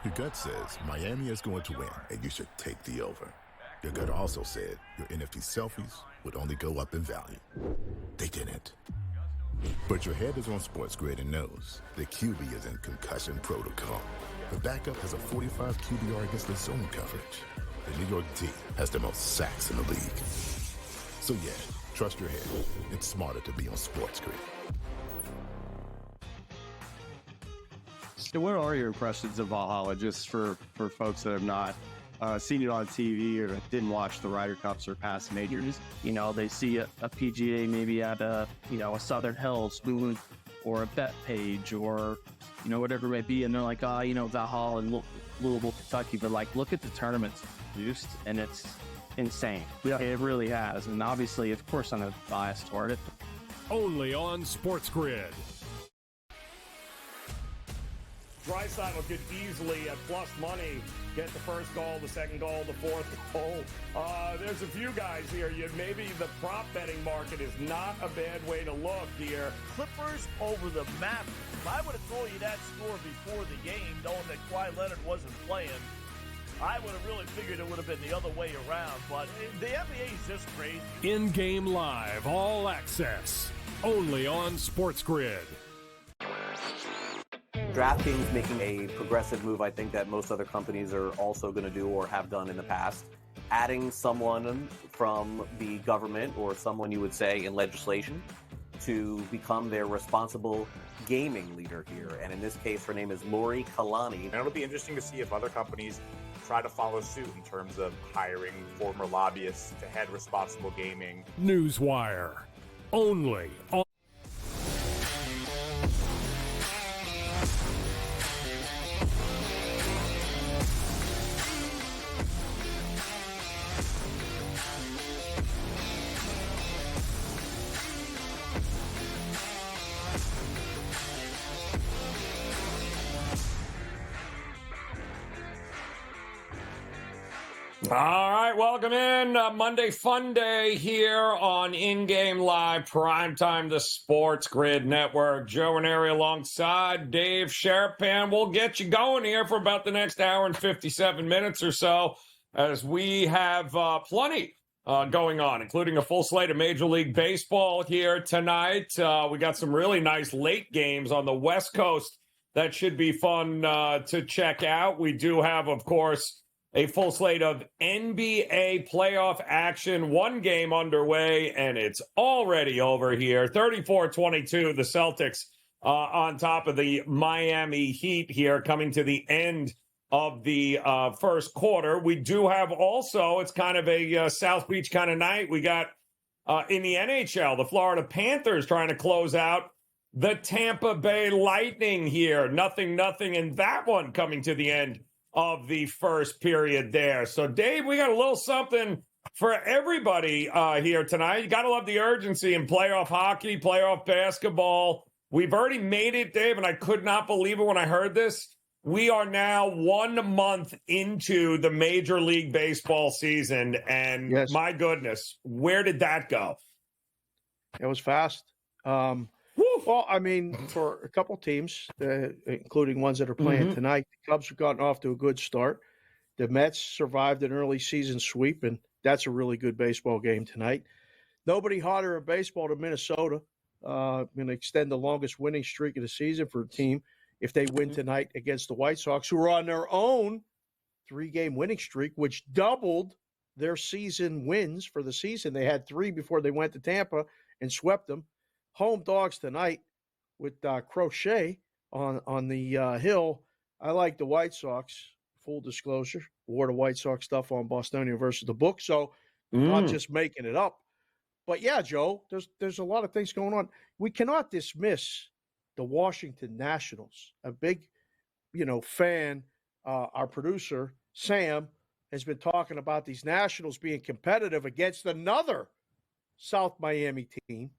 Your gut says Miami is going to win, and you should take the over. Your gut also said your NFT selfies would only go up in value. They didn't. But your head is on SportsGrid and knows the QB is in concussion protocol. The backup has a 45 QBR against the zone coverage. The New York D has the most sacks in the league. So yeah, trust your head. It's smarter to be on SportsGrid. So what are your impressions of Valhalla, just for folks that have not seen it on TV or didn't watch the Ryder Cups or past majors? You know, they see a PGA maybe at a Southern Hills Moon or a Bet Page or, whatever it may be. And they're like, Valhalla and Louisville, Kentucky. But like, look at the tournaments produced and it's insane. Yeah. It really has. And obviously, of course, I'm biased toward it. Only on SportsGrid. Draisaitl could easily, at plus money, get the first goal, the second goal, the fourth goal. There's a few guys here. Maybe the prop betting market is not a bad way to look here. Clippers over the Mavericks. If I would have told you that score before the game, knowing that Kawhi Leonard wasn't playing, I would have really figured it would have been the other way around. But the NBA is just crazy. InGame Live, all access, only on SportsGrid. DraftKings making a progressive move, I think, that most other companies are also going to do or have done in the past. Adding someone from the government or someone you would say in legislation to become their responsible gaming leader here. And in this case, her name is Lori Kalani. And it'll be interesting to see if other companies try to follow suit in terms of hiring former lobbyists to head responsible gaming. Newswire, only on All right, welcome in. Monday Fun Day here on InGame Live, PrimeTime, the SportsGrid Network. Joe Raineri alongside Dave Sharapan. We'll get you going here for about the next hour and 57 minutes or so, as we have plenty going on, including a full slate of Major League Baseball here tonight. We got some really nice late games on the West Coast that should be fun to check out. We do have, of course, a full slate of NBA playoff action, one game underway, and it's already over here. 34-22, the Celtics on top of the Miami Heat here, coming to the end of the first quarter. We do have also, it's kind of a South Beach kind of night. We got in the NHL, the Florida Panthers trying to close out the Tampa Bay Lightning here. Nothing in that one coming to the end of the first period there. So, Dave, we got a little something for everybody here tonight. You got to love the urgency in playoff hockey, playoff basketball. We've already made it, Dave, and I could not believe it when I heard this. We are now 1 month into the Major League Baseball season, and yes, my goodness, where did that go? It was fast. Well, I mean, for a couple teams, including ones that are playing tonight, the Cubs have gotten off to a good start. The Mets survived an early season sweep, and that's a really good baseball game tonight. Nobody hotter in baseball than Minnesota. Going to extend the longest winning streak of the season for a team if they win tonight against the White Sox, who are on their own 3-game winning streak, which doubled their season wins for the season. They had 3 before they went to Tampa and swept them. Home dogs tonight with Crochet on the hill. I like the White Sox. Full disclosure, wore the White Sox stuff on Bostonian versus the book, so not just making it up. But yeah, Joe, there's a lot of things going on. We cannot dismiss the Washington Nationals. A big, fan. Our producer Sam has been talking about these Nationals being competitive against another South Miami team.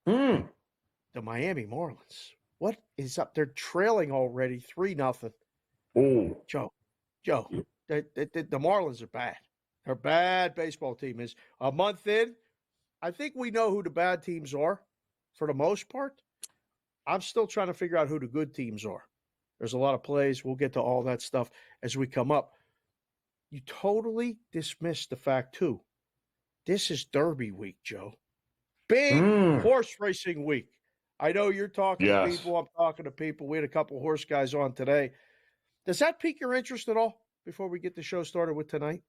The Miami Marlins. What is up? They're trailing already 3-0. Oh, Joe, the Marlins are bad. They're a bad baseball team. Is a month in. I think we know who the bad teams are for the most part. I'm still trying to figure out who the good teams are. There's a lot of plays. We'll get to all that stuff as we come up. You totally dismissed the fact, too. This is Derby week, Joe. Big horse racing week. I know you're talking to people. I'm talking to people. We had a couple horse guys on today. Does that pique your interest at all before we get the show started with tonight?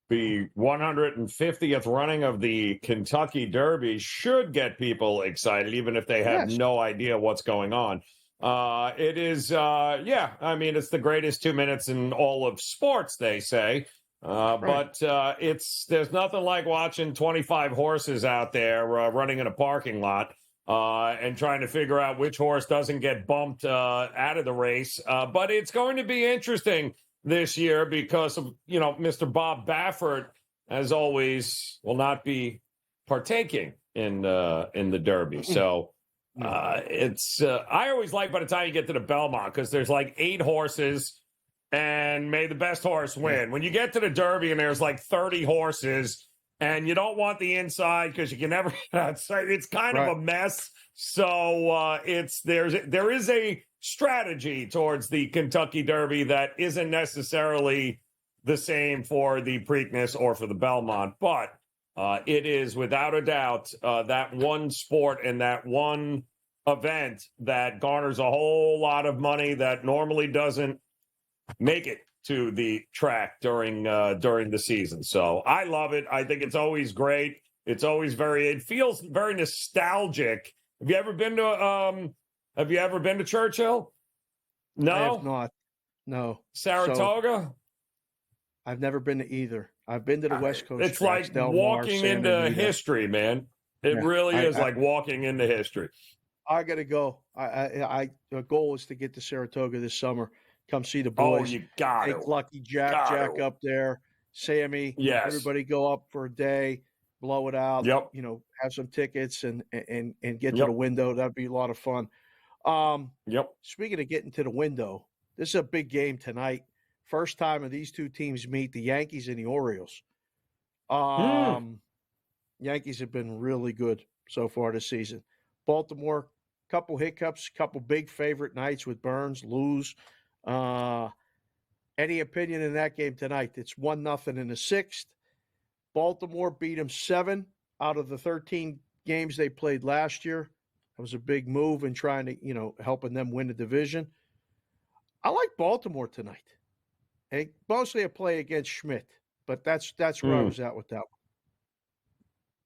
The 150th running of the Kentucky Derby should get people excited, even if they have no idea what's going on. It is, I mean, it's the greatest 2 minutes in all of sports, they say. But there's nothing like watching 25 horses out there running in a parking lot and trying to figure out which horse doesn't get bumped out of the race. But it's going to be interesting this year because of, Mr. Bob Baffert, as always, will not be partaking in the Derby. So I always like by the time you get to the Belmont, because there's like 8 horses and may the best horse win. When you get to the Derby and there's like 30 horses and you don't want the inside because you can never it's kind of a mess. So there is a strategy towards the Kentucky Derby that isn't necessarily the same for the Preakness or for the Belmont, but it is without a doubt that one sport and that one event that garners a whole lot of money that normally doesn't make it to the track during the season. So I love it. I think it's always great. It's always it feels very nostalgic. Have you ever been to Churchill? No, I have not. No. Saratoga? So, I've never been to either. I've been to the West Coast. It's tracks, like Del walking Mar, into history, man. It really is like walking into history. I got to go. The goal is to get to Saratoga this summer. Come see the boys. Oh, you got it. Take Lucky Jack up there. Sammy. Yes. Everybody go up for a day, blow it out. Yep. Have some tickets and get to the window. That'd be a lot of fun. Speaking of getting to the window, this is a big game tonight. First time of these two teams meet, the Yankees and the Orioles. Yankees have been really good so far this season. Baltimore, couple hiccups, couple big favorite nights with Burns, lose. Any opinion in that game tonight? It's 1-0 in the 6th. Baltimore beat them 7 out of the 13 games they played last year. That was a big move in trying to, helping them win the division. I like Baltimore tonight. And mostly a play against Schmidt, but that's where I was at with that one.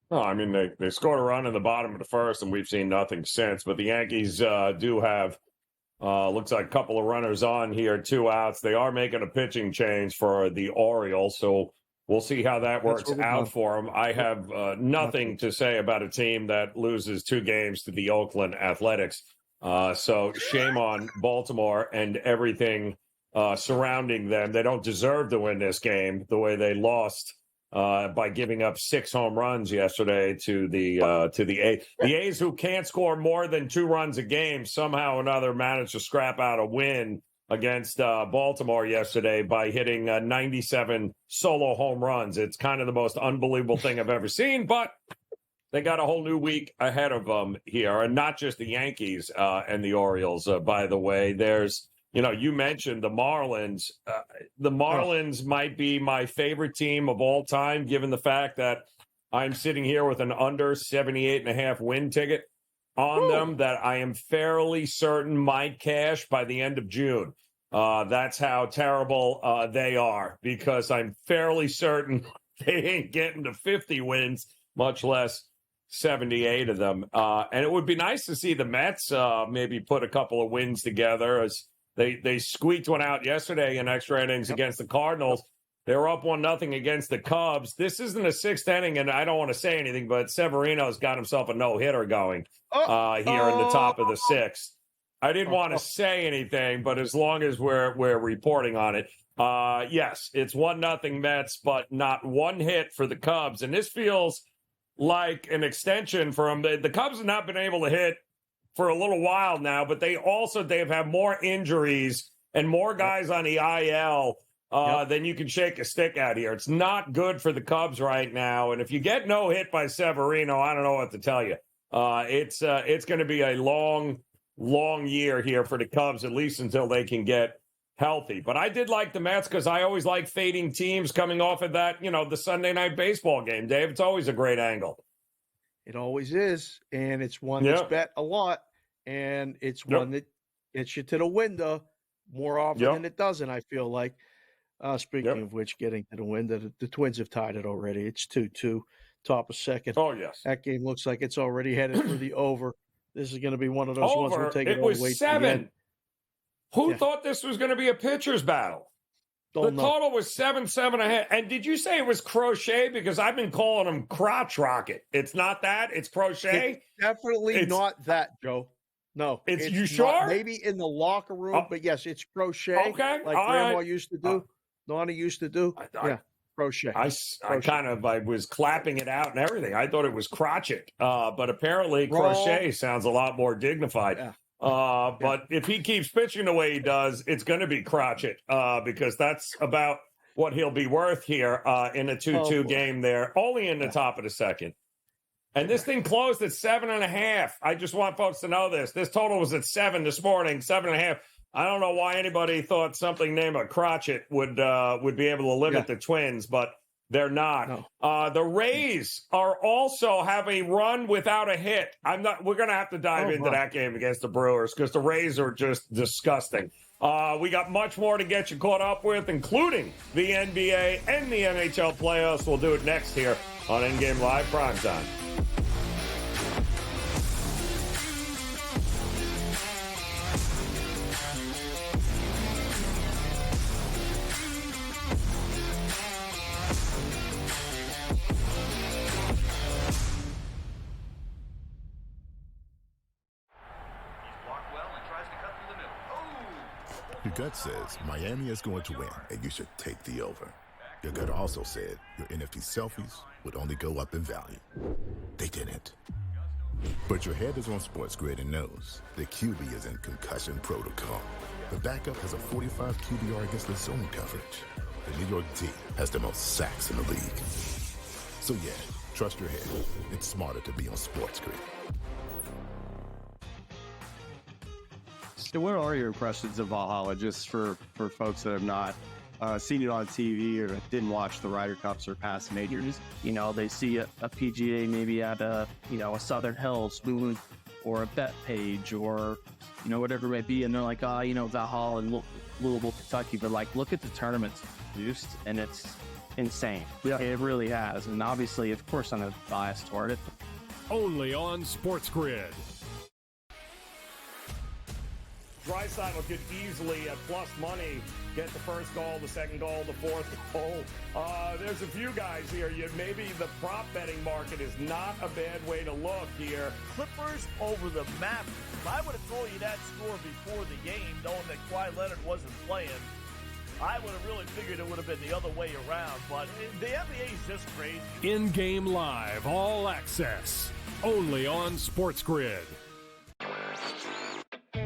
Oh, I mean, they scored a run in the bottom of the first, and we've seen nothing since. But the Yankees do have, looks like a couple of runners on here, 2 outs. They are making a pitching change for the Orioles, so we'll see how that works out for them. I have nothing to say about a team that loses 2 games to the Oakland Athletics. So shame on Baltimore and everything surrounding them. They don't deserve to win this game the way they lost by giving up 6 home runs yesterday to the A's. The A's, who can't score more than 2 runs a game, somehow or another managed to scrap out a win against Baltimore yesterday by hitting 97 solo home runs. It's kind of the most unbelievable thing I've ever seen, but they got a whole new week ahead of them here, and not just the Yankees and the Orioles, by the way. There's, you mentioned the Marlins. The Marlins might be my favorite team of all time, given the fact that I'm sitting here with an under 78.5 win ticket on them that I am fairly certain might cash by the end of June. That's how terrible they are, because I'm fairly certain they ain't getting to 50 wins, much less 78 of them. And it would be nice to see the Mets maybe put a couple of wins together, as they squeaked one out yesterday in extra innings against the Cardinals. They were up 1-0 against the Cubs. This isn't a 6th inning, and I don't want to say anything, but Severino's got himself a no-hitter going here in the top of the 6th. I didn't want to say anything, but as long as we're reporting on it, yes, it's 1-0 Mets, but not one hit for the Cubs. And this feels like an extension from the Cubs have not been able to hit for a little while now, but they've had more injuries and more guys on the IL than you can shake a stick at here. It's not good for the Cubs right now. And if you get no hit by Severino, I don't know what to tell you. It's going to be a long long year here for the Cubs, at least until they can get healthy. But I did like the Mets because I always like fading teams coming off of that, the Sunday night baseball game, Dave. It's always a great angle. It always is, and it's one that's bet a lot, and it's one that gets you to the window more often than it doesn't, I feel like. Speaking of which, getting to the window, the Twins have tied it already. It's 2-2, top of second. Oh, yes. That game looks like it's already headed for the over. This is going to be one of those ones we'll take it all the way to the end. It was 7. Who thought this was going to be a pitcher's battle? The total was 7.5. And did you say it was crochet? Because I've been calling them crotch rocket. It's not that. It's crochet. It's definitely not that, Joe. No. It's you not. Sure? Maybe in the locker room, but yes, it's crochet. Okay. Like Grandma used to do. Nana used to do. Crochet. I was clapping it out and everything. I thought it was crotchet. But apparently crochet sounds a lot more dignified. Yeah. But if he keeps pitching the way he does, it's going to be crotchet because that's about what he'll be worth here in a 2-2 game there, only in the top of the second. And this thing closed at 7.5. I just want folks to know this. This total was at 7 this morning, 7.5. I don't know why anybody thought something named a crotchet would be able to limit the Twins, but they're not. No. The Rays are also have a run without a hit. We're going to have to dive into that game against the Brewers because the Rays are just disgusting. We got much more to get you caught up with, including the NBA and the NHL playoffs. We'll do it next here on InGame Live Primetime. Your gut says Miami is going to win, and you should take the over. Your gut also said your NFT selfies would only go up in value. They didn't. But your head is on SportsGrid and knows the QB is in concussion protocol. The backup has a 45 QBR against the zone coverage. The New York D has the most sacks in the league. So yeah, trust your head. It's smarter to be on SportsGrid. So where are your impressions of Valhalla, just for folks that have not seen it on TV or didn't watch the Ryder Cups or past majors? They see a PGA maybe at a Southern Hills, Boone, or a Bet Page, or whatever it may be, and they're like, Valhalla and Louisville, Kentucky. But look at the tournaments produced, and it's insane. Yeah, it really has. And obviously, of course, I'm a bias toward it. Only on SportsGrid. Draisaitl could easily, at plus money, get the first goal, the second goal, the fourth goal. There's a few guys here. Maybe the prop betting market is not a bad way to look here. Clippers over the Mavericks. If I would have told you that score before the game, knowing that Kawhi Leonard wasn't playing, I would have really figured it would have been the other way around. But the NBA is just crazy. InGame Live, all access, only on SportsGrid.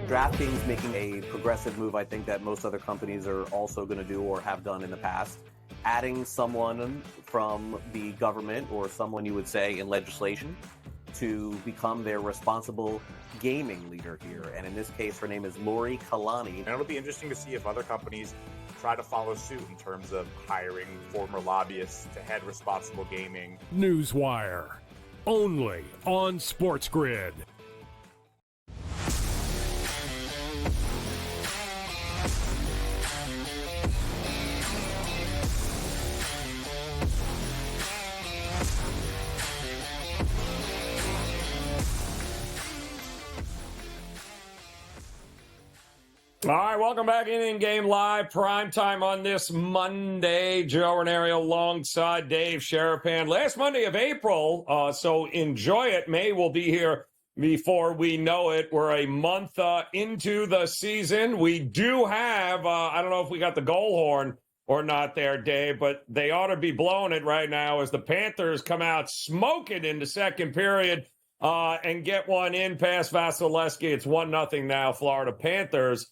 DraftKings making a progressive move, I think, that most other companies are also going to do or have done in the past. Adding someone from the government or someone you would say in legislation to become their responsible gaming leader here. And in this case, her name is Lori Kalani. And it'll be interesting to see if other companies try to follow suit in terms of hiring former lobbyists to head responsible gaming. Newswire, only on SportsGrid. All right, welcome back in-game live, primetime on this Monday. Joe Raineri alongside Dave Sharapan. Last Monday of April, so enjoy it. May will be here before we know it. We're a month into the season. We do have, I don't know if we got the goal horn or not there, Dave, but they ought to be blowing it right now as the Panthers come out smoking in the second period and get one in past Vasilevsky. It's 1-0 now, Florida Panthers.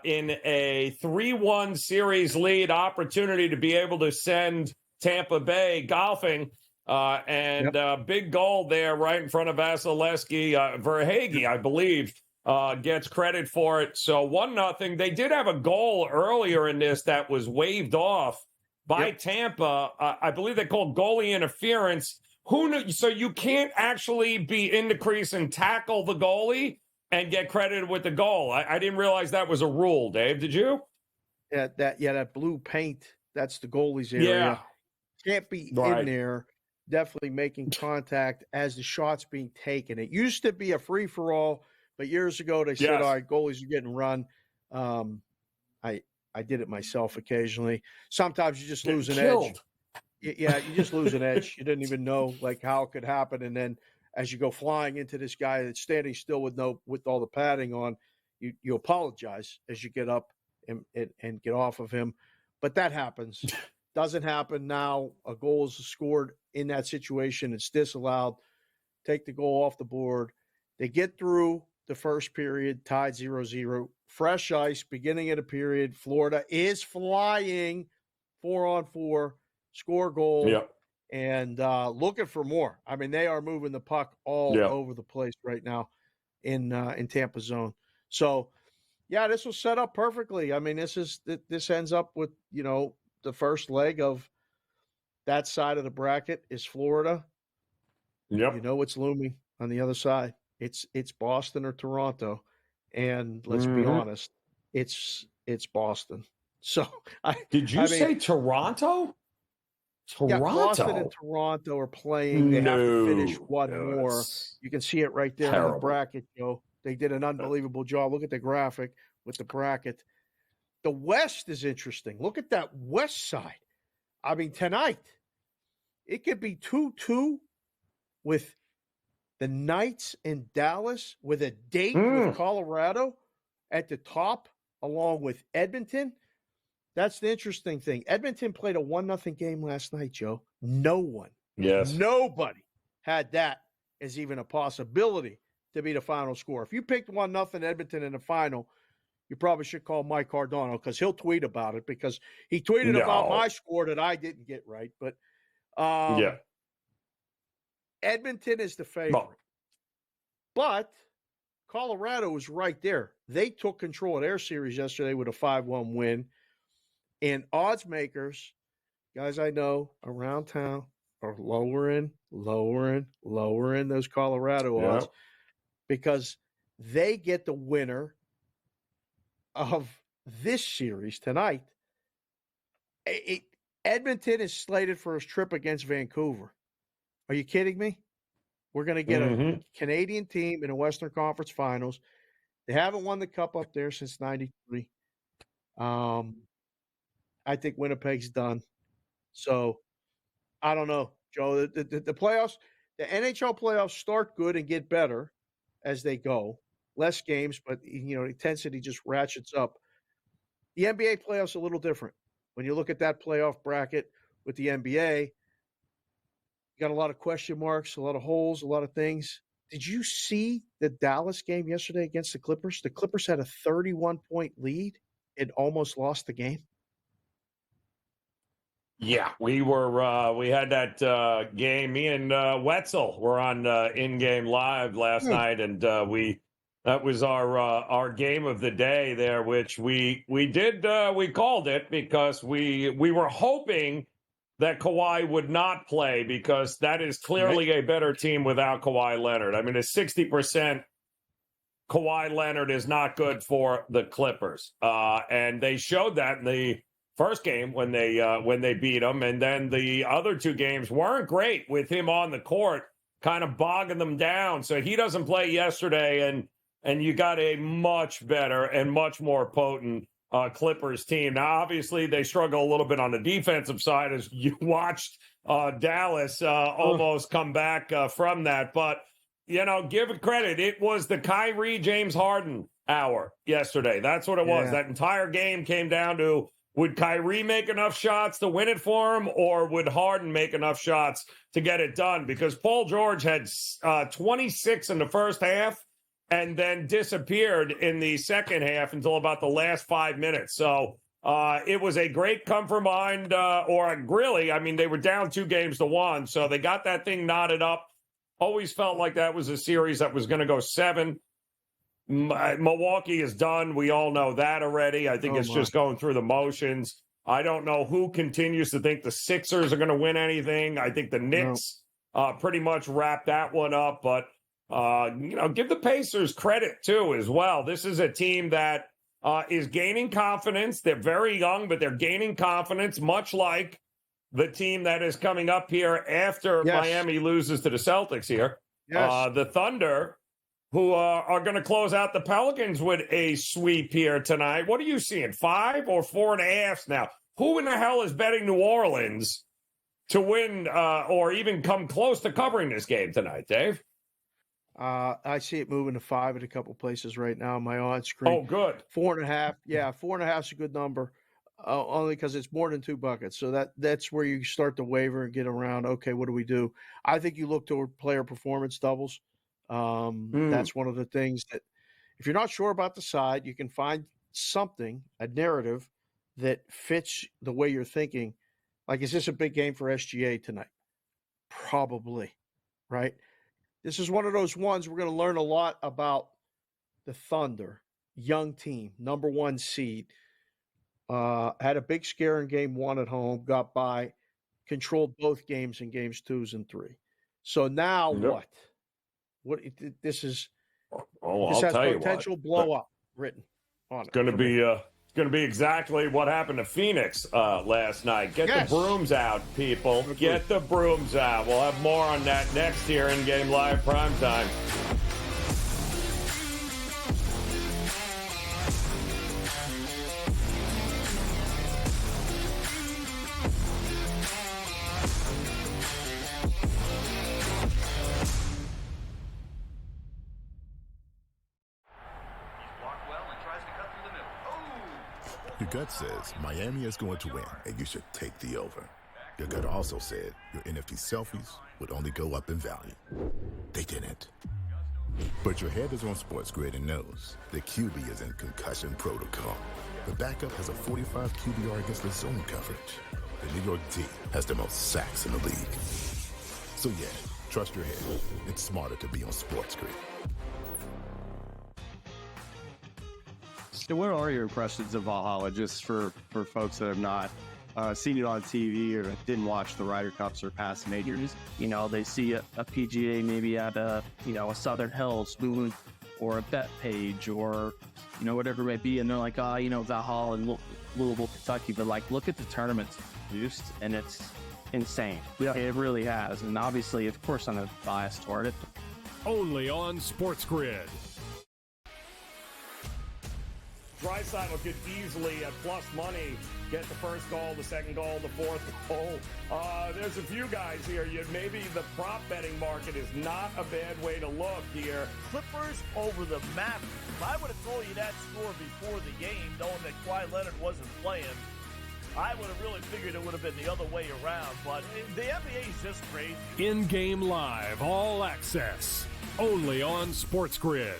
In a 3-1 series lead, opportunity to be able to send Tampa Bay golfing, and big goal there right in front of Vasilevsky. Verhaeghe, I believe, gets credit for it. So 1-0. They did have a goal earlier in this that was waved off by Tampa. I believe they called goalie interference. Who knew? So you can't actually be in the crease and tackle the goalie and get credited with the goal. I didn't realize that was a rule, Dave. Did you? Yeah, that blue paint, that's the goalie's area. Can't be in there, definitely making contact as the shot's being taken. It used to be a free-for-all, but years ago they said, all right, goalies are getting run. I did it myself occasionally. Sometimes you just lose an edge. Yeah, you just lose an edge. You didn't even know like how it could happen. And then as you go flying into this guy that's standing still with all the padding on, you apologize as you get up and get off of him. But that happens. Doesn't happen now. A goal is scored in that situation. It's disallowed. Take the goal off the board. They get through the first period, tied 0-0. Fresh ice, beginning of the period. Florida is flying 4-on-4, score goal, and looking for more. I mean, they are moving the puck all over the place right now in Tampa zone. So, yeah, this was set up perfectly. I mean, this ends up with, the first leg of that side of the bracket is Florida. Yep. You know what's looming on the other side. It's Boston or Toronto. And let's be honest, it's Boston. So Did you say Toronto? Yeah, Boston and Toronto are playing. They have to finish one more. You can see it right there in the bracket, Joe. They did an unbelievable job. Look at the graphic with the bracket. The West is interesting. Look at that West side. I mean, tonight, it could be 2-2 with the Knights in Dallas with a date with Colorado at the top, along with Edmonton. That's the interesting thing. Edmonton played a 1-0 game last night, Joe. Nobody had that as even a possibility to be the final score. If you picked 1-0 Edmonton in the final, you probably should call Mike Cardano because he'll tweet about it because he tweeted about my score that I didn't get right. But Edmonton is the favorite. But Colorado is right there. They took control of their series yesterday with a 5-1 win. And odds makers, guys I know around town, are lowering those Colorado odds because they get the winner of this series tonight. Edmonton is slated for his trip against Vancouver. Are you kidding me? We're going to get a Canadian team in the Western Conference Finals. They haven't won the Cup up there since '93. I think Winnipeg's done. So, I don't know, Joe. The playoffs, the NHL playoffs start good and get better as they go. Less games, but, intensity just ratchets up. The NBA playoffs are a little different. When you look at that playoff bracket with the NBA, you got a lot of question marks, a lot of holes, a lot of things. Did you see the Dallas game yesterday against the Clippers? The Clippers had a 31-point lead and almost lost the game. Yeah, we had that game. Me and Wetzel were on InGame Live last night, and that was our game of the day there, which we called it because we were hoping that Kawhi would not play because that is clearly a better team without Kawhi Leonard. I mean, a 60% Kawhi Leonard is not good for the Clippers, and they showed that in the first game when they beat them, and then the other two games weren't great with him on the court, kind of bogging them down. So he doesn't play yesterday, and you got a much better and much more potent Clippers team. Now, obviously, they struggle a little bit on the defensive side as you watched Dallas almost come back from that. But, give it credit. It was the Kyrie James Harden hour yesterday. That's what it was. That entire game came down to, would Kyrie make enough shots to win it for him, or would Harden make enough shots to get it done? Because Paul George had 26 in the first half and then disappeared in the second half until about the last 5 minutes. So it was a great come from behind, they were down 2-1, so they got that thing knotted up. Always felt like that was a series that was going to go 7. Milwaukee is done. We all know that already. I think it's just going through the motions. I don't know who continues to think the Sixers are going to win anything. I think the Knicks pretty much wrapped that one up. But, give the Pacers credit, too, as well. This is a team that is gaining confidence. They're very young, but they're gaining confidence, much like the team that is coming up here after Miami loses to the Celtics here. The Thunder, who are going to close out the Pelicans with a sweep here tonight. What are you seeing, 5 or 4.5 now? Who in the hell is betting New Orleans to win or even come close to covering this game tonight, Dave? I see it moving to 5 at a couple places right now on my on screen. Oh, good. 4.5. Yeah, 4.5 is a good number, only because it's more than 2 buckets. So that's where you start to waver and get around. Okay, what do we do? I think you look toward player performance doubles. That's one of the things that, if you're not sure about the side, you can find something, a narrative that fits the way you're thinking. Like, is this a big game for SGA tonight? Probably, right? This is one of those ones we're going to learn a lot about the Thunder, young team, number 1 seed. Had a big scare in game 1 at home, got by, controlled both games in games 2 and 3. So now what? This has potential blow up written on it. It's going to be exactly what happened to Phoenix last night. Get the brooms out, people. Get the brooms out. We'll have more on that next here in Game Live Primetime. Your gut says Miami is going to win, and you should take the over. Your gut also said your NFT selfies would only go up in value. They didn't. But your head is on SportsGrid and knows the QB is in concussion protocol. The backup has a 45 QBR against the zone coverage. The New York D has the most sacks in the league. So yeah, trust your head. It's smarter to be on SportsGrid. So where are your impressions of Valhalla, just for folks that have not seen it on TV or didn't watch the Ryder Cups or past majors? They see a PGA maybe at a Southern Hills Moon or a Bet Page or, whatever it might be. And they're like, Valhalla and Louisville, Kentucky. But look at the tournaments produced, and it's insane. Yeah. It really has. And obviously, of course, I'm a bias toward it. Only on SportsGrid. Drysdale could easily, at plus money, get the first goal, the second goal, the fourth goal. There's a few guys here. Maybe the prop betting market is not a bad way to look here. Clippers over the Mavericks. If I would have told you that score before the game, knowing that Kawhi Leonard wasn't playing, I would have really figured it would have been the other way around. But the NBA is just crazy. InGame Live, all access, only on SportsGrid.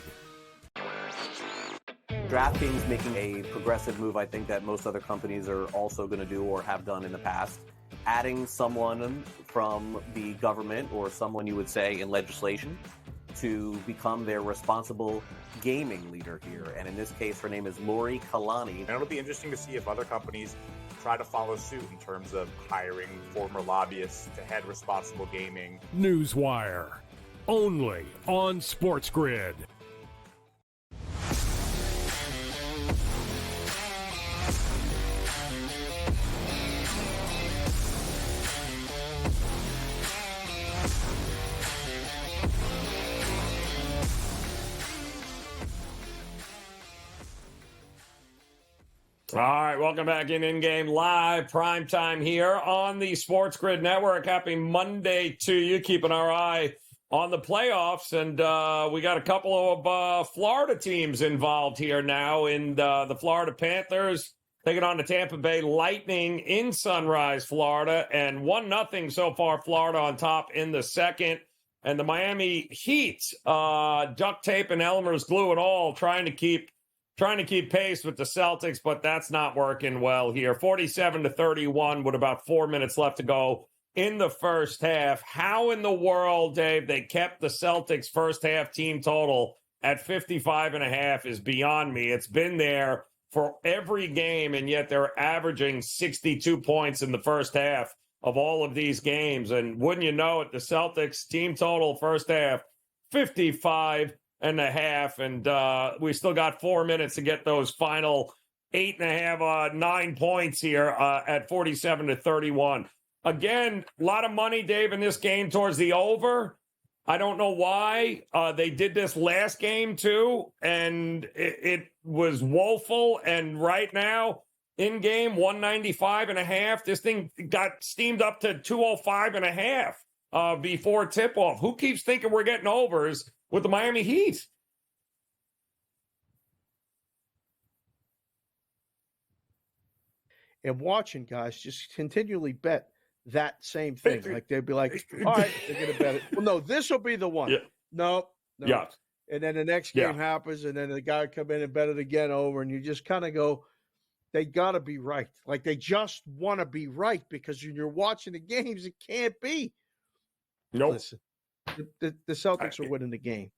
DraftKings making a progressive move, I think, that most other companies are also going to do or have done in the past. Adding someone from the government or someone you would say in legislation to become their responsible gaming leader here. And in this case, her name is Lori Kalani. And it'll be interesting to see if other companies try to follow suit in terms of hiring former lobbyists to head responsible gaming. Newswire, only on SportsGrid. All right, welcome back in-game live, primetime here on the SportsGrid Network. Happy Monday to you. Keeping our eye on the playoffs, and we got a couple of Florida teams involved here now in the Florida Panthers taking on the Tampa Bay Lightning in Sunrise, Florida, and 1-0 so far, Florida on top in the second. And the Miami Heat, duct tape and Elmer's glue and all, trying to keep pace with the Celtics, but that's not working well here. 47-31 with about 4 minutes left to go in the first half. How in the world, Dave, they kept the Celtics first half team total at 55.5 is beyond me. It's been there for every game, and yet they're averaging 62 points in the first half of all of these games. And wouldn't you know it, the Celtics team total first half, 55.5. And we still got 4 minutes to get those final 8.5, 9 points here at 47-31. Again, a lot of money, Dave, in this game towards the over. I don't know why. They did this last game, too, and it was woeful. And right now, in-game, 195.5. This thing got steamed up to 205.5 before tip-off. Who keeps thinking we're getting overs with the Miami Heat? And watching guys just continually bet that same thing. Like they'd be like, all right, they're going to bet it. Well, no, this will be the one. Yeah. No. Yeah. And then the next game happens, and then the guy come in and bet it again over, and you just kind of go, they got to be right. Like they just want to be right, because when you're watching the games, it can't be. Nope. Listen, the Celtics are winning the game.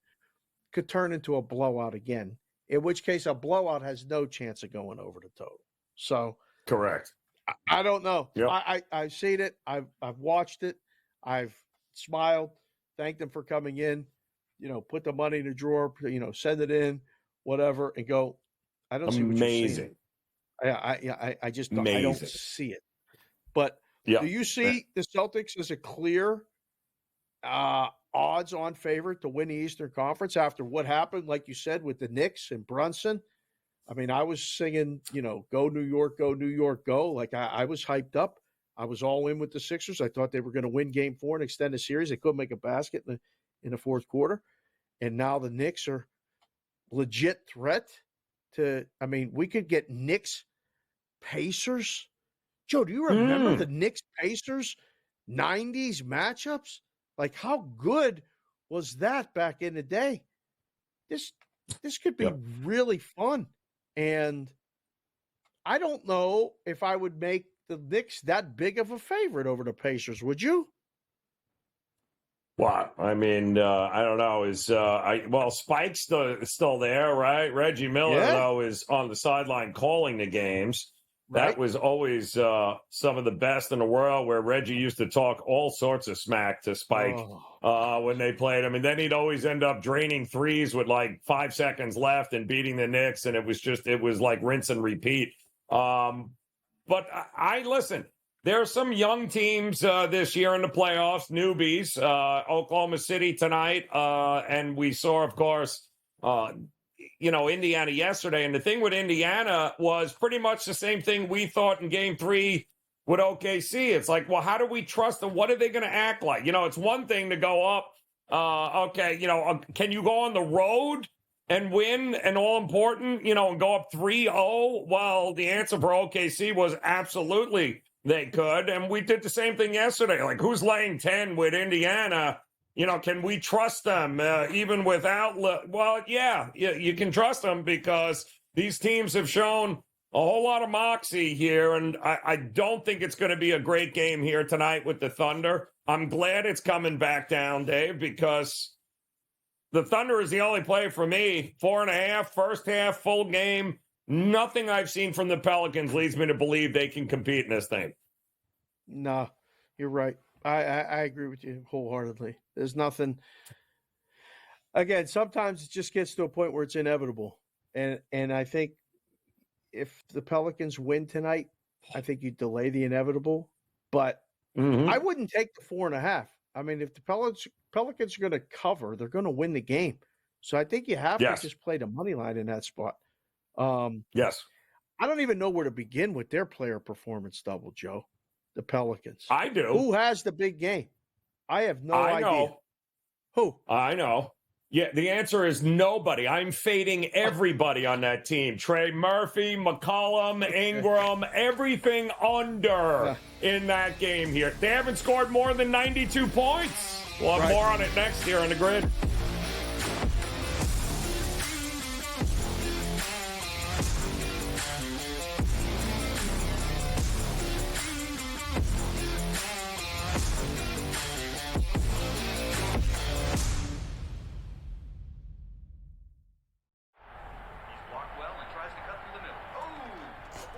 Could turn into a blowout again, in which case a blowout has no chance of going over the total. So correct. I don't know. Yep. I've seen it. I've watched it. I've smiled, thanked them for coming in, put the money in the drawer, send it in, whatever, and go, I don't see what you're seeing. I just don't, I don't see it. But do you see the Celtics as a clear odds-on favorite to win the Eastern Conference after what happened, like you said, with the Knicks and Brunson? I mean, I was singing, go New York, go New York, go. Like I was hyped up. I was all in with the Sixers. I thought they were going to win Game 4 and extend the series. They couldn't make a basket in the fourth quarter. And now the Knicks are legit threat to, I mean, we could get Knicks Pacers. Joe, do you remember the Knicks Pacers 90s matchups? Like, how good was that back in the day? This could be really fun. And I don't know if I would make the Knicks that big of a favorite over the Pacers. Would you? Well, I mean, I don't know. Spike's still there, right? Reggie Miller, though, is on the sideline calling the games. That Right. was always some of the best in the world, where Reggie used to talk all sorts of smack to Spike when they played him. And then he'd always end up draining threes with like 5 seconds left and beating the Knicks. And it was like rinse and repeat. But I listen, there are some young teams this year in the playoffs, newbies, Oklahoma City tonight. And we saw, of course, Indiana yesterday. And the thing with Indiana was pretty much the same thing we thought in Game 3 with OKC. It's like, well, how do we trust them? What are they going to act like? It's one thing to go up. Can you go on the road and win an all-important, and go up 3-0? Well, the answer for OKC was absolutely they could. And we did the same thing yesterday. Like, who's laying 10 with Indiana? Can we trust them even without? Well, yeah, you can trust them, because these teams have shown a whole lot of moxie here. And I don't think it's going to be a great game here tonight with the Thunder. I'm glad it's coming back down, Dave, because the Thunder is the only play for me. 4.5, first half, full game. Nothing I've seen from the Pelicans leads me to believe they can compete in this thing. No, you're right. I agree with you wholeheartedly. There's nothing. Again, sometimes it just gets to a point where it's inevitable. And I think if the Pelicans win tonight, I think you delay the inevitable. But I wouldn't take the 4.5. I mean, if the Pelicans are going to cover, they're going to win the game. So I think you have to just play the money line in that spot. Yes. I don't even know where to begin with their player performance double, Joe. The Pelicans. I do. Who has the big game? I have no idea. Know. Who? I know. Yeah, the answer is nobody. I'm fading everybody on that team. Trey Murphy, McCollum, Ingram, everything under in that game here. They haven't scored more than 92 points. We'll have more on it next year on the grid.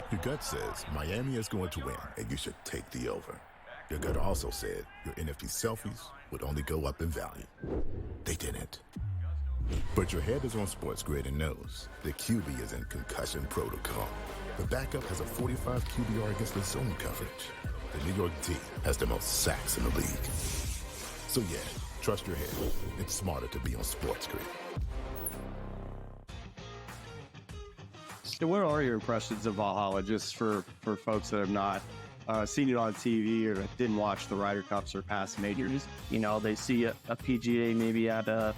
Your gut says Miami is going to win, and you should take the over. Your gut also said your NFT selfies would only go up in value. They didn't. But your head is on SportsGrid and knows the QB is in concussion protocol. The backup has a 45 QBR against the zone coverage. The New York D has the most sacks in the league. So yeah, trust your head. It's smarter to be on SportsGrid. So where are your impressions of Valhalla, just for folks that have not seen it on TV or didn't watch the Ryder Cups or past majors? You know, they see a PGA maybe at a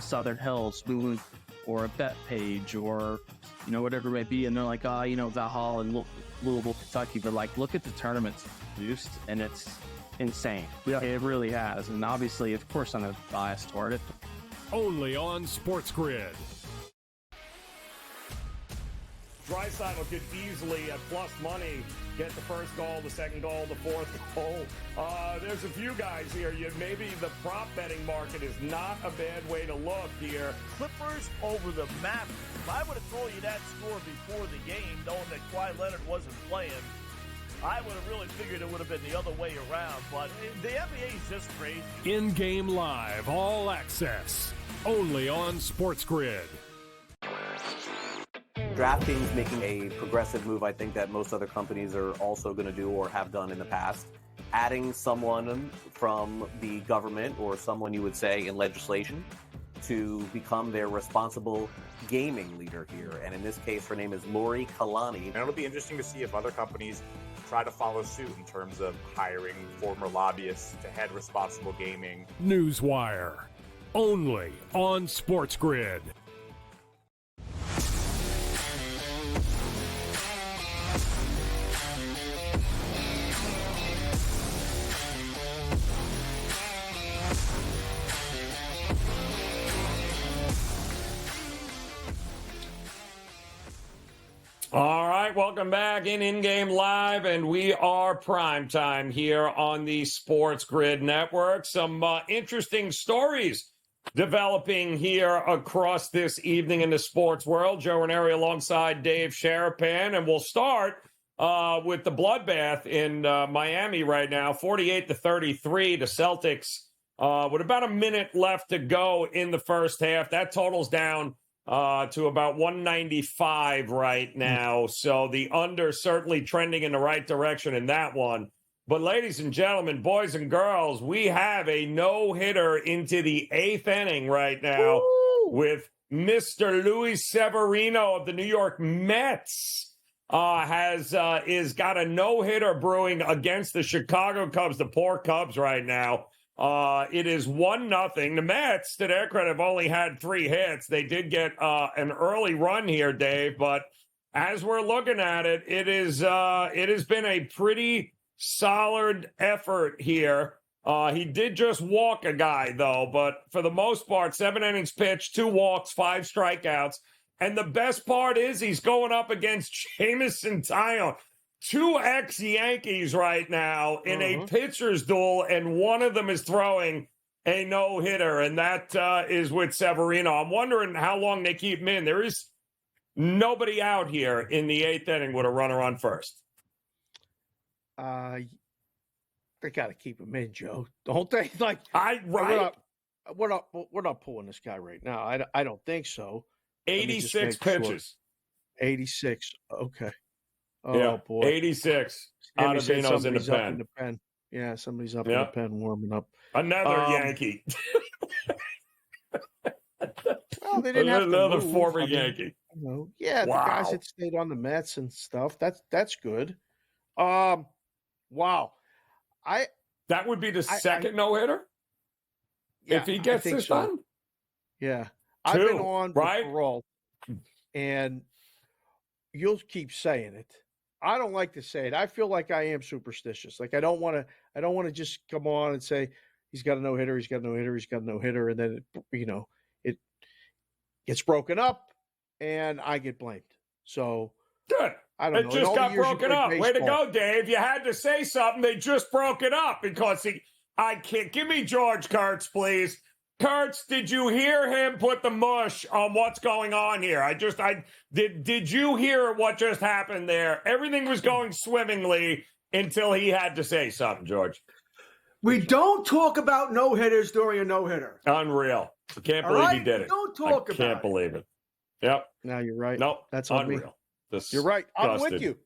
Southern Hills booth or a bet page or, whatever it may be. And they're like, Valhalla and Louisville, Kentucky. But like, look at the tournaments produced and it's insane. Yeah, it really has. And obviously, of course, I'm biased toward it. Only on SportsGrid. Draisaitl could easily, at plus money, get the first goal, the second goal, the fourth goal. There's a few guys here. Maybe the prop betting market is not a bad way to look here. Clippers over the Mavericks. If I would have told you that score before the game, knowing that Kawhi Leonard wasn't playing, I would have really figured it would have been the other way around. But the NBA is just crazy. In-game live, all access. Only on SportsGrid. DraftKings making a progressive move, I think, that most other companies are also going to do or have done in the past. Adding someone from the government or someone you would say in legislation to become their responsible gaming leader here. And in this case, her name is Lori Kalani. And it'll be interesting to see if other companies try to follow suit in terms of hiring former lobbyists to head responsible gaming. Newswire. Only on SportsGrid. All right, welcome back in-game live, and we are PrimeTime here on the SportsGrid Network. Some interesting stories developing here across this evening in the sports world. Joe Raineri alongside Dave Sharapan, and we'll start with the bloodbath in Miami right now, 48-33. The Celtics with about a minute left to go in the first half. That totals down to about 195 right now. So the under certainly trending in the right direction in that one. But ladies and gentlemen, boys and girls, we have a no-hitter into the eighth inning right now. Woo! With Mr. Luis Severino of the New York Mets is got a no-hitter brewing against the Chicago Cubs, the poor Cubs right now. It is 1-0. The Mets, to their credit, have only had 3 hits. They did get an early run here, Dave, but as we're looking at it, it has been a pretty solid effort here. He did just walk a guy, though, but for the most part, 7 innings pitched, 2 walks, 5 strikeouts. And the best part is he's going up against Jameson Taillon. 2 ex-Yankees right now in a pitcher's duel, and one of them is throwing a no-hitter, and that is with Severino. I'm wondering how long they keep him in. There is nobody out here in the 8th inning with a runner on first. They got to keep him in, Joe, don't they? Like, we're not pulling this guy right now. I don't think so. 86 pitches. 86. Okay. Oh, yeah, boy. 86. Ottavino's in the pen. Yeah, somebody's up in the pen warming up. Another Yankee. Well, they didn't have another to move. former Yankee. Wow. The guys that stayed on the Mets and stuff. That's good. Wow. That would be the second no-hitter? If he gets this done? Yeah. 2, I've been on right? parole, and you'll keep saying it. I don't like to say it. I feel like I am superstitious. Like I don't want to just come on and say he's got a no-hitter, he's got a no-hitter, he's got a no-hitter, and then it gets broken up and I get blamed. So good. I don't know. It just got broken up. Way to go, Dave. You had to say something. They just broke it up because I can't. Give me George Kurtz, please. Kurtz, did you hear him put the mush on what's going on here? Did you hear what just happened there? Everything was going swimmingly until he had to say something, George. We don't talk about no-hitters during a no-hitter. Unreal. I can't believe he did it. Don't talk about it. I can't believe it. Yep. No, you're right. Nope. That's unreal. You're right. I'm with Disgusting. you.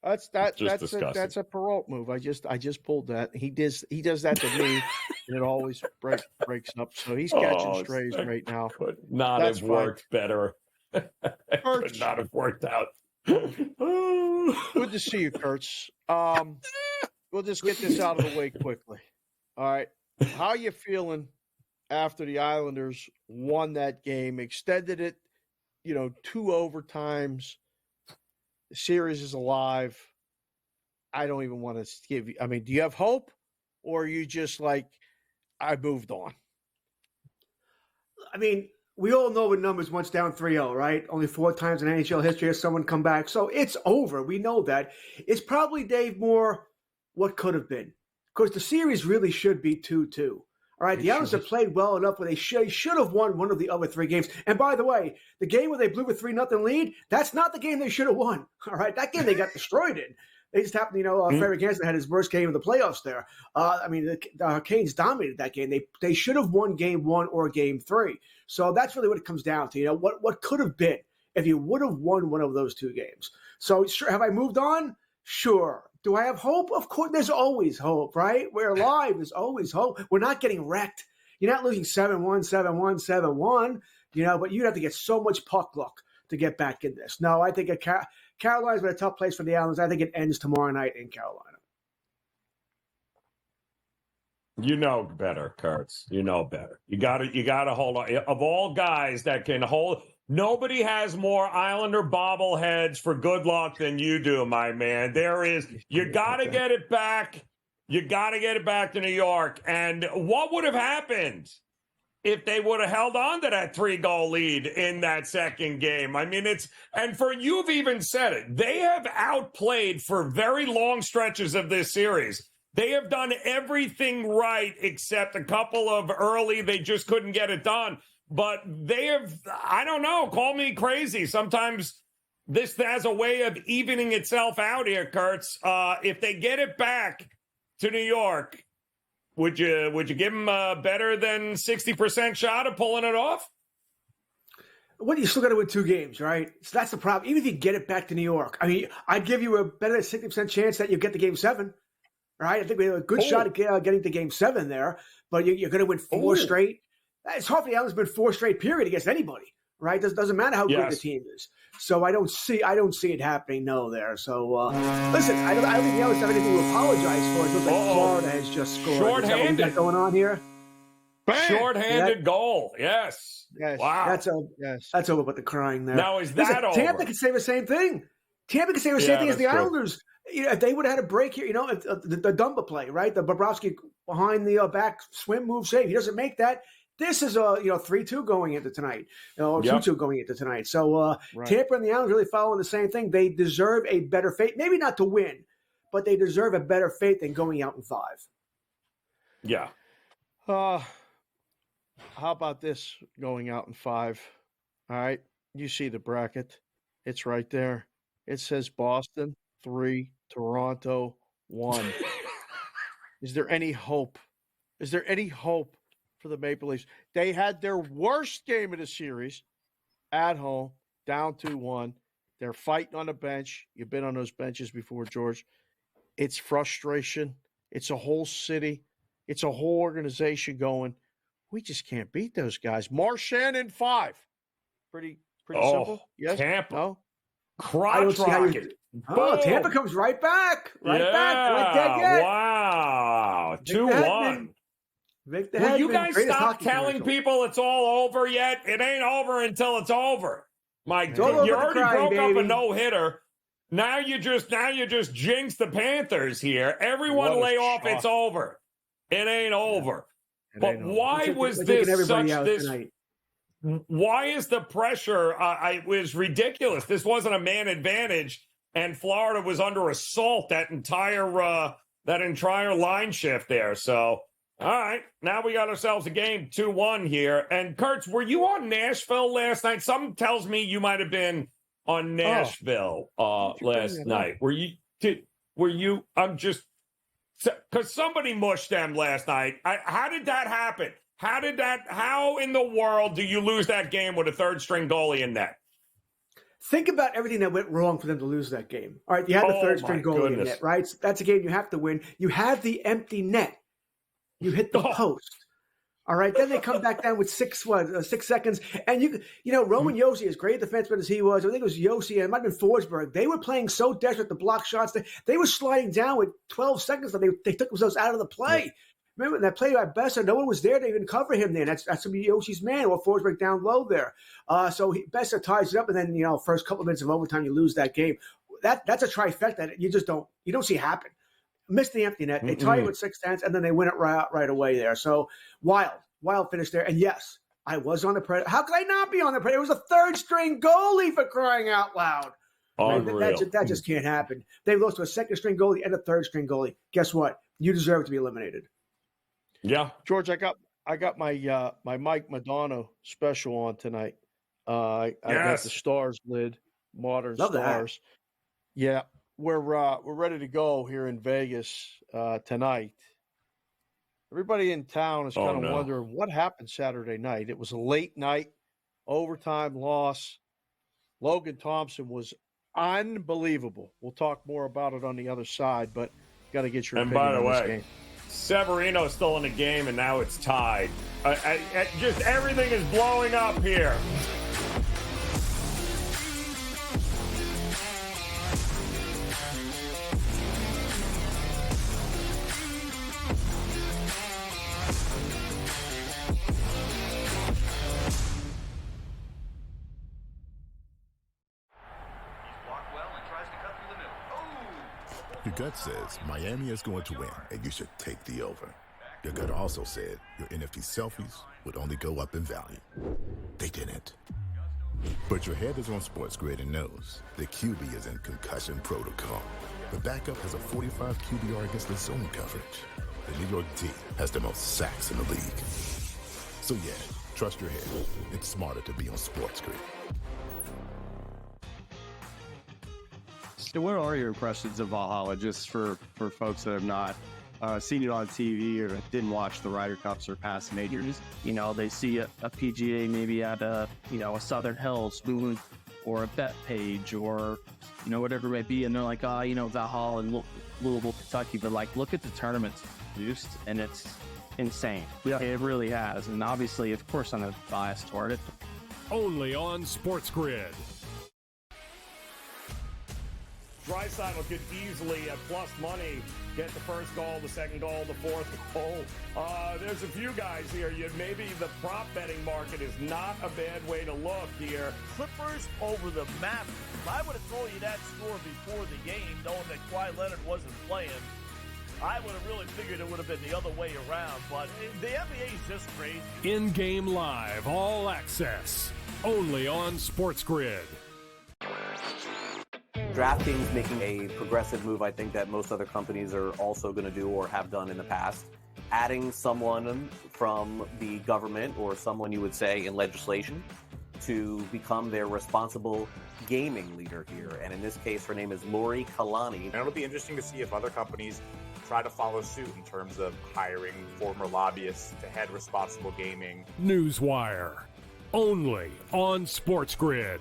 That's disgusting. that's a Perot move. I just pulled that. He does that to me, and it always breaks up. So he's catching strays right now. Could not have worked better. Could not have worked out. Good to see you, Kurtz. We'll just get this out of the way quickly. All right. How you feeling after the Islanders won that game, extended it, 2 overtimes? The series is alive. I don't even want to give you. I mean, do you have hope, or are you just like, I moved on? I mean, we all know the numbers once down 3-0, right? Only 4 times in NHL history has someone come back. So it's over. We know that. It's probably, Dave, more what could have been. Because the series really should be 2-2. All right, the Islanders have played well enough where they should have won one of the other 3 games. And by the way, the game where they blew a 3-0 lead, that's not the game they should have won. All right, that game they got destroyed in. They just happened, Ferry Hansen had his worst game of the playoffs there. The Canes dominated that game. They should have won game 1 or game 3. So that's really what it comes down to. What could have been if you would have won one of those 2 games. So sure, have I moved on? Sure. Do I have hope? Of course, there's always hope, right? We're alive. There's always hope. We're not getting wrecked. You're not losing 7-1, 7-1, 7-1, but you'd have to get so much puck luck to get back in this. No, I think Carolina's been a tough place for the Islanders. I think it ends tomorrow night in Carolina. You know better, Kurtz. You know better. You gotta hold on. Of all guys that can hold, nobody has more Islander bobbleheads for good luck than you do, my man. You gotta get it back. You gotta get it back to New York. And what would have happened if they would have held on to that 3-goal lead in that second game? I mean, you've even said it. They have outplayed for very long stretches of this series. They have done everything right except a couple of early, they just couldn't get it done. But they have, I don't know, call me crazy. Sometimes this has a way of evening itself out here, Kurtz. If they get it back to New York, would you give them a better than 60% shot of pulling it off? Well, you still got to win 2 games, right? So that's the problem. Even if you get it back to New York, I mean, I'd give you a better than 60% chance that you get to game 7. Right? I think we have a good shot at getting to game 7 there, but you're going to win 4 straight. It's hard for the Islanders to win 4 straight period against anybody, right? Doesn't matter how good the team is. So I don't see it happening. No, there. So listen, I don't think the Islanders have anything to apologize for. It looks like Florida has just scored. Short-handed. Is that what we got going on here? Short-handed goal. Yes. Wow. That's over with the crying there. Now is that over? Tampa could say the same thing. Tampa could say the same thing as the Islanders. If they would have had a break here, the Dumba play, right? The Bobrovsky behind the back swim move save. He doesn't make that. This is a 3-2 going into tonight, or 2-2 going into tonight. So Tampa and the Islanders really following the same thing. They deserve a better fate, maybe not to win, but they deserve a better fate than going out in 5. Yeah. How about this going out in 5? All right, you see the bracket. It's right there. It says Boston 3, Toronto 1. Is there any hope? Is there any hope for the Maple Leafs? They had their worst game of the series at home, down 2-1. They're fighting on the bench. You've been on those benches before, George. It's frustration. It's a whole city. It's a whole organization going, we just can't beat those guys. Marchand in 5. Pretty simple. Yes? Tampa. No? Crotch rocket. Tampa comes right back. Back. Wow. 2-1. Will you guys stop telling people it's all over yet? It ain't over until it's over. Mike, you already broke up a no-hitter. Now you just jinxed the Panthers here. Everyone lay off. It's over. It ain't over. But why was this such this? Why is the pressure? It was ridiculous. This wasn't a man advantage, and Florida was under assault that entire line shift there. So All right, now we got ourselves a game 2-1 here. And Kurtz, were you on Nashville last night? Something tells me you might have been on Nashville last night. Were you? I'm just because somebody mushed them last night. How did that happen? How in the world do you lose that game with a third string goalie in net? Think about everything that went wrong for them to lose that game. All right, you had the third string goalie in net, right? So that's a game you have to win. You had the empty net. You hit the post. All right, then they come back down with 6 seconds. And Roman Yossi, as great a defenseman as he was, I think it was Yossi and it might have been Forsberg. They were playing so desperate to block shots. They were sliding down with 12 seconds. They took themselves out of the play. Yeah. Remember that play by Besser? No one was there to even cover him there. That's going to be Yossi's man or Forsberg down low there. So Besser ties it up, and then first couple of minutes of overtime, you lose that game. That's a trifecta that you don't see happen. Missed the empty net. They tie it with 6-10, and then they win it right away there. So wild finish there. And yes, I was on the Predator. How could I not be on the Predator? It was a third string goalie, for crying out loud. That just can't happen. They lost to a second string goalie and a third string goalie. Guess what? You deserve to be eliminated. Yeah, George, I got my my Mike Madonna special on tonight. I got the Stars lid, modern Love Stars. That. Yeah, we're ready to go here in Vegas tonight. Everybody in town is kind of wondering what happened Saturday night. It was a late night, overtime loss. Logan Thompson was unbelievable. We'll talk more about it on the other side, but got to get your opinion on this game. Severino's still in the game, and now it's tied. Just everything is blowing up here. Your gut says Miami is going to win, and you should take the over. Your gut also said your NFT selfies would only go up in value. They didn't. But your head is on SportsGrid and knows the QB is in concussion protocol. The backup has a 45 QBR against the zone coverage. The New York D has the most sacks in the league. So yeah, trust your head. It's smarter to be on SportsGrid. So what are your impressions of Valhalla, just for folks that have not seen it on TV or didn't watch the Ryder Cups or past majors? They see a PGA maybe at a Southern Hills or a Bet Page or whatever it may be, and they're like, Valhalla and Louisville, Kentucky, but look at the tournaments produced, and it's insane. Yeah. It really has, and obviously, of course, I'm biased toward it. Only on SportsGrid. Draisaitl could easily, at plus money, get the first goal, the second goal, the fourth goal. There's a few guys here. Maybe the prop betting market is not a bad way to look here. Clippers over the Mavericks. I would have told you that score before the game, knowing that Kawhi Leonard wasn't playing. I would have really figured it would have been the other way around, but the NBA is just crazy. InGame Live, all access, only on SportsGrid. DraftKings making a progressive move, I think, that most other companies are also going to do or have done in the past. Adding someone from the government or someone you would say in legislation to become their responsible gaming leader here. And in this case, her name is Lori Kalani. And it'll be interesting to see if other companies try to follow suit in terms of hiring former lobbyists to head responsible gaming. Newswire, only on SportsGrid.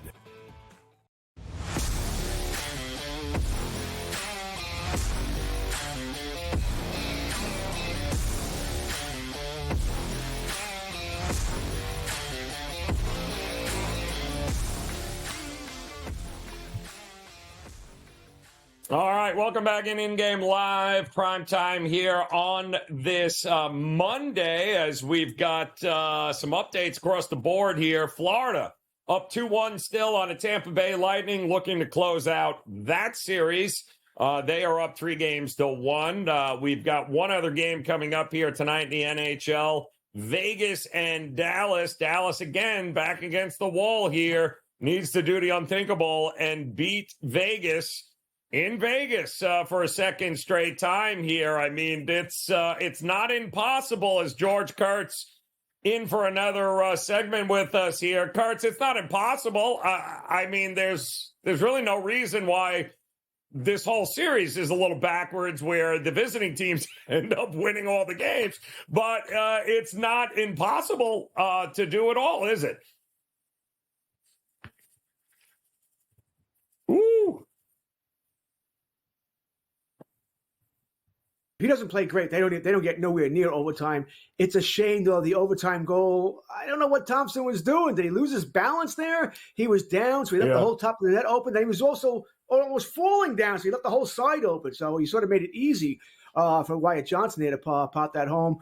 All right, welcome back InGame Live, PrimeTime here on this Monday, as we've got some updates across the board here. Florida up 2-1 still on a Tampa Bay Lightning, looking to close out that series. They are up 3-1. We've got one other game coming up here tonight in the NHL. Vegas and Dallas. Dallas again back against the wall here. Needs to do the unthinkable and beat Vegas. in Vegas for a second straight time here. I mean, it's not impossible, as George Kurtz in for another segment with us here. Kurtz, it's not impossible. I mean, there's really no reason why this whole series is a little backwards where the visiting teams end up winning all the games, but it's not impossible to do it all, is it? Ooh. If he doesn't play great, they don't get nowhere near overtime. It's a shame, though, the overtime goal. I don't know what Thompson was doing. Did he lose his balance there? He was down, so he left the whole top of the net open. Then he was also almost falling down, so he left the whole side open. So he sort of made it easy for Wyatt Johnson there to pot that home.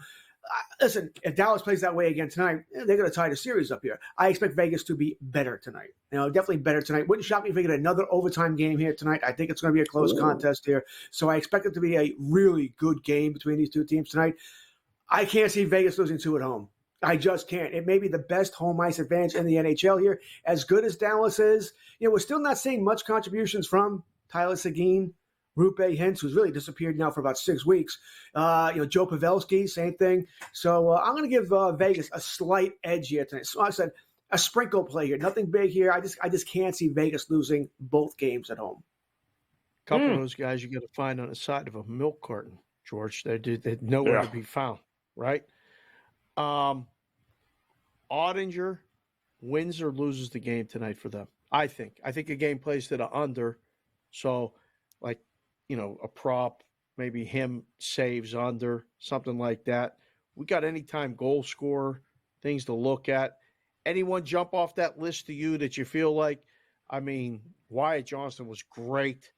Listen, if Dallas plays that way again tonight, they're going to tie the series up here. I expect Vegas to be better tonight. Definitely better tonight. Wouldn't shock me if we get another overtime game here tonight. I think it's going to be a close contest here. So I expect it to be a really good game between these two teams tonight. I can't see Vegas losing 2 at home. I just can't. It may be the best home ice advantage in the NHL here. As good as Dallas is, we're still not seeing much contributions from Tyler Seguin, Rupe Hintz, who's really disappeared now for about 6 weeks. Joe Pavelski, same thing. So I'm going to give Vegas a slight edge here tonight. So like I said, a sprinkle play here. Nothing big here. I just can't see Vegas losing both games at home. A couple of those guys you got to find on the side of a milk carton, George. They're nowhere to be found, right? Ottinger wins or loses the game tonight for them. I think a game plays to the under. So, a prop, maybe him saves under, something like that. We got anytime goal scorer, things to look at. Anyone jump off that list to you that you feel like, Wyatt Johnston was great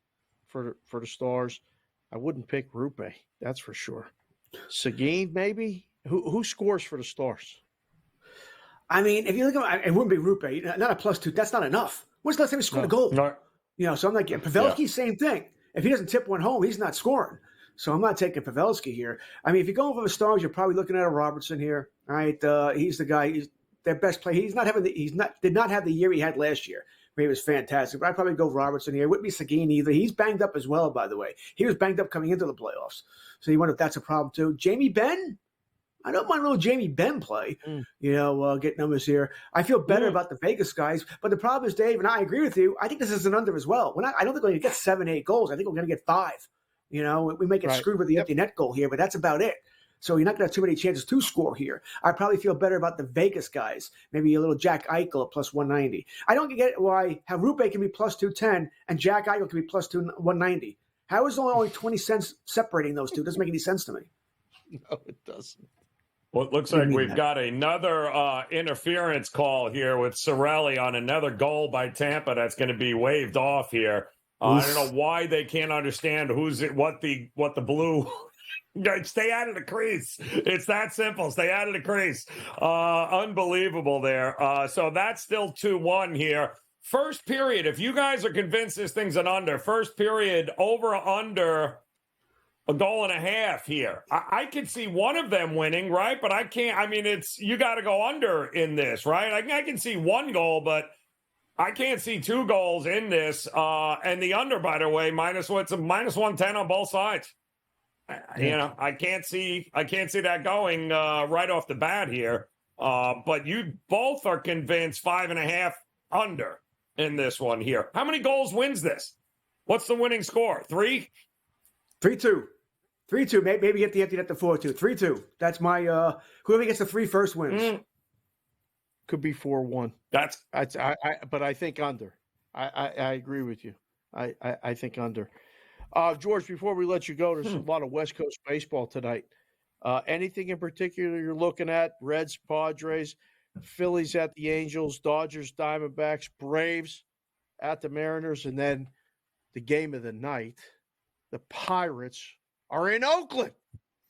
for the Stars. I wouldn't pick Rupe, that's for sure. Seguin, maybe? Who scores for the Stars? If you look at it, wouldn't be Rupe. Not a +2. That's not enough. When's the last time he scored a goal? No. So I'm not getting Pavelski, same thing. If he doesn't tip one home, he's not scoring. So I'm not taking Pavelski here. If you're going for the Stars, you're probably looking at a Robertson here. All right, he's the guy. He's their best player. Did not have the year he had last year, where he was fantastic. But I'd probably go Robertson here. It wouldn't be Seguin either. He's banged up as well, by the way. He was banged up coming into the playoffs. So you wonder if that's a problem too. Jamie Benn. I don't mind a little Jamie Benn play, get numbers here. I feel better about the Vegas guys. But the problem is, Dave, and I agree with you, I think this is an under as well. I don't think we're going to get 7, 8 goals. I think we're going to get 5. We may get screwed with the empty net goal here, but that's about it. So you're not going to have too many chances to score here. I probably feel better about the Vegas guys. Maybe a little Jack Eichel at +190. I don't get why Rupe can be +210 and Jack Eichel can be +190. How is there only 20 cents separating those two? It doesn't make any sense to me. No, it doesn't. Well, it looks like we've got another interference call here with Cirelli on another goal by Tampa that's going to be waved off here. I don't know why they can't understand what the blue. Stay out of the crease. It's that simple. Stay out of the crease. Unbelievable there. So that's still 2-1 here. First period, if you guys are convinced this thing's an under, first period over or under a goal and a half here. I can see one of them winning, right? But I can't. You got to go under in this, right? I can see one goal, but I can't see 2 goals in this. And the under, by the way, -110 on both sides. I can't see that going right off the bat here. But you both are convinced 5.5 under in this one here. How many goals wins this? What's the winning score? 3? 3-2. 3-2. Maybe get the empty net to 4-2. 3-2. That's my whoever gets the 3 first wins. Could be 4-1. But I think under. I agree with you. I think under. George, before we let you go, there's a lot of West Coast baseball tonight. Anything in particular you're looking at? Reds, Padres, Phillies at the Angels, Dodgers, Diamondbacks, Braves at the Mariners, and then the game of the night, the Pirates are in Oakland.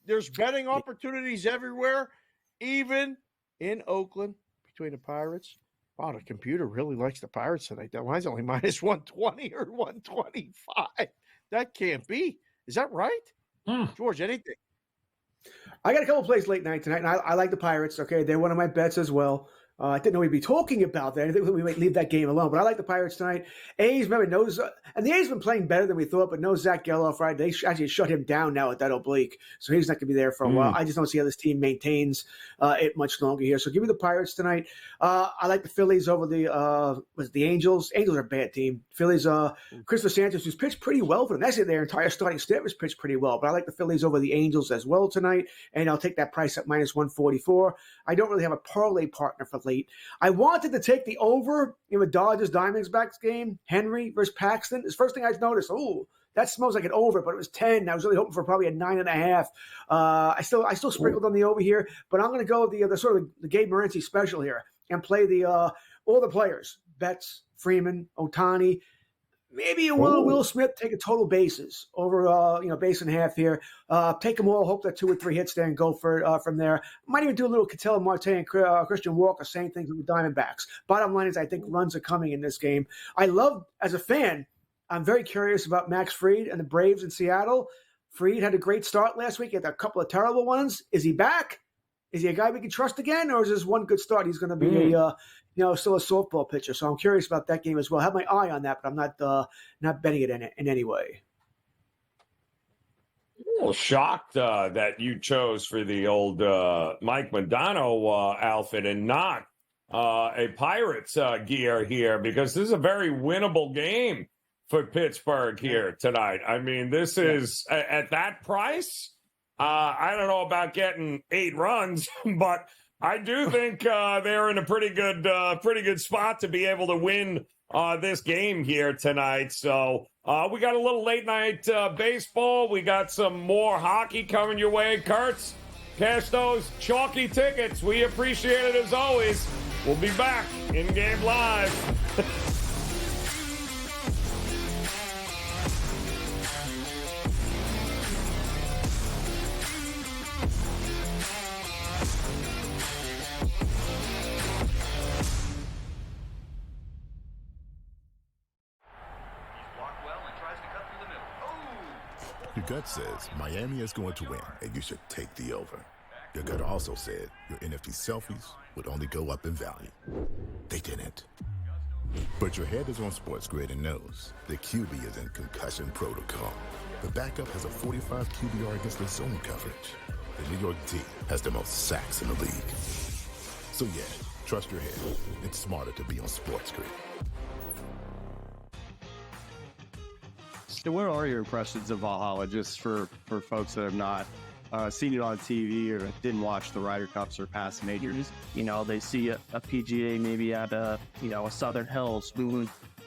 There's betting opportunities everywhere, even in Oakland between the Pirates. Wow, the computer really likes the Pirates tonight. That line's only -120 or 125. That can't be. Is that right? George, anything? I got a couple plays late night tonight, and I like the Pirates. Okay, they're one of my bets as well. I didn't know we'd be talking about that. I think we might leave that game alone. But I like the Pirates tonight. A's, remember, and the A's been playing better than we thought, but no Zach Geloff, right? They actually shut him down now with that oblique. So he's not going to be there for a while. I just don't see how this team maintains it much longer here. So give me the Pirates tonight. I like the Phillies over the Angels. Angels are a bad team. Phillies, Christopher Sanchez, who's pitched pretty well for them. Actually, their entire starting staff has pitched pretty well. But I like the Phillies over the Angels as well tonight. And I'll take that price at minus 144. I don't really have a parlay partner for late. I wanted to take the over in the Dodgers Diamondbacks game, Henry versus Paxton. It's the first thing I noticed. Oh, that smells like an over, but it was 10. I was really hoping for probably a 9.5. I still sprinkled on the over here, but I'm going to go the sort of the Gabe Morency special here and play all the players: Betts, Freeman, Ohtani. Maybe a Will Smith take a total bases over, base and a half here. Take them all, hope that 2 or 3 hits there and go for it from there. Might even do a little Ketel Marte and Christian Walker saying things with the Diamondbacks. Bottom line is I think runs are coming in this game. I love, as a fan, I'm very curious about Max Fried and the Braves in Seattle. Fried had a great start last week. He had a couple of terrible ones. Is he back? Is he a guy we can trust again, or is this one good start? He's going to be still a softball pitcher. So I'm curious about that game as well. I have my eye on that, but I'm not betting it in any way. Well, shocked that you chose for the old Mike Modano outfit and not a Pirates gear here, because this is a very winnable game for Pittsburgh here tonight. I mean, this is at that price. I don't know about getting 8 runs, but I do think they're in a pretty good spot to be able to win this game here tonight. So we got a little late night baseball. We got some more hockey coming your way. Kurtz, cash those chalky tickets. We appreciate it as always. We'll be back in game live. Your gut says Miami is going to win, and you should take the over. Your gut also said your NFT selfies would only go up in value. They didn't. But your head is on SportsGrid and knows the QB is in concussion protocol. The backup has a 45 QBR against the zone coverage. The New York D has the most sacks in the league. So yeah, trust your head. It's smarter to be on SportsGrid. So where are your impressions of Valhalla, just for folks that have not seen it on TV or didn't watch the Ryder Cups or past majors? They see a PGA maybe at a Southern Hills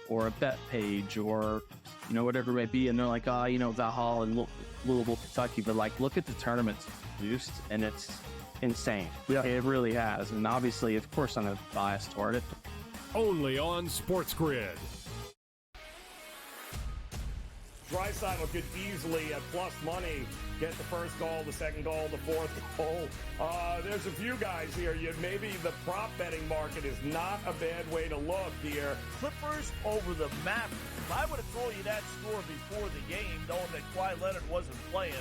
or a Bet Page or whatever it may be, and they're like, Valhalla and Louisville, Kentucky, but look at the tournaments produced, and it's insane. Yeah, it really has, and obviously, of course, I'm a bias toward it. Only on SportsGrid. Draisaitl could easily, at plus money, get the first goal, the second goal, the fourth goal. There's a few guys here. Maybe the prop betting market is not a bad way to look here. Clippers over the Mavericks. If I would have told you that score before the game, knowing that Kawhi Leonard wasn't playing,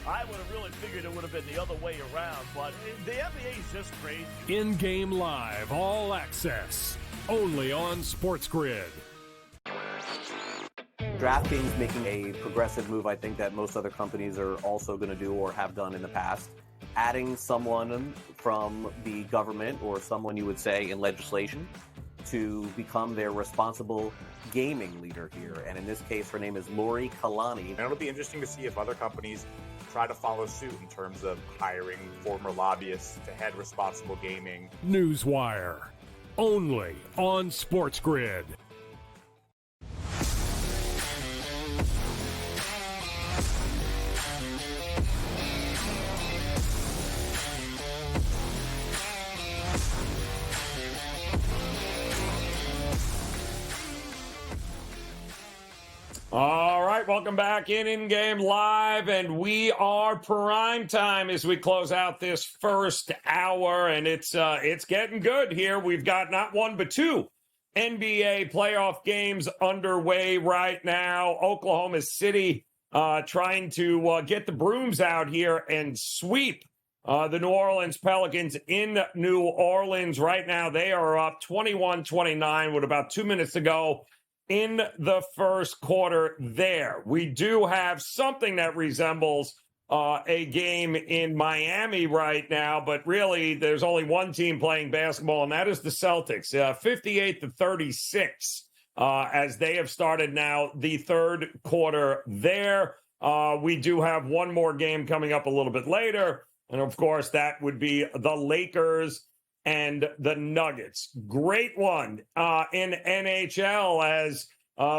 I would have really figured it would have been the other way around. But the NBA is just crazy. InGame Live, all access, only on SportsGrid. DraftKings making a progressive move, I think, that most other companies are also going to do or have done in the past. Adding someone from the government or someone you would say in legislation to become their responsible gaming leader here. And in this case, her name is Lori Kalani. And it'll be interesting to see if other companies try to follow suit in terms of hiring former lobbyists to head responsible gaming. Newswire, only on SportsGrid. All right, welcome back in-game live, and we are prime time as we close out this first hour, and it's getting good here. We've got not one but 2 NBA playoff games underway right now. Oklahoma City trying to get the brooms out here and sweep The New Orleans Pelicans in New Orleans right now. They are up 21-29 with about 2 minutes to go in the first quarter there. We do have something that resembles a game in Miami right now, but really there's only one team playing basketball, and that is the Celtics, 58-36, as they have started now the third quarter there. We do have one more game coming up a little bit later, and of course that would be the Lakers and the Nuggets. Great one in NHL as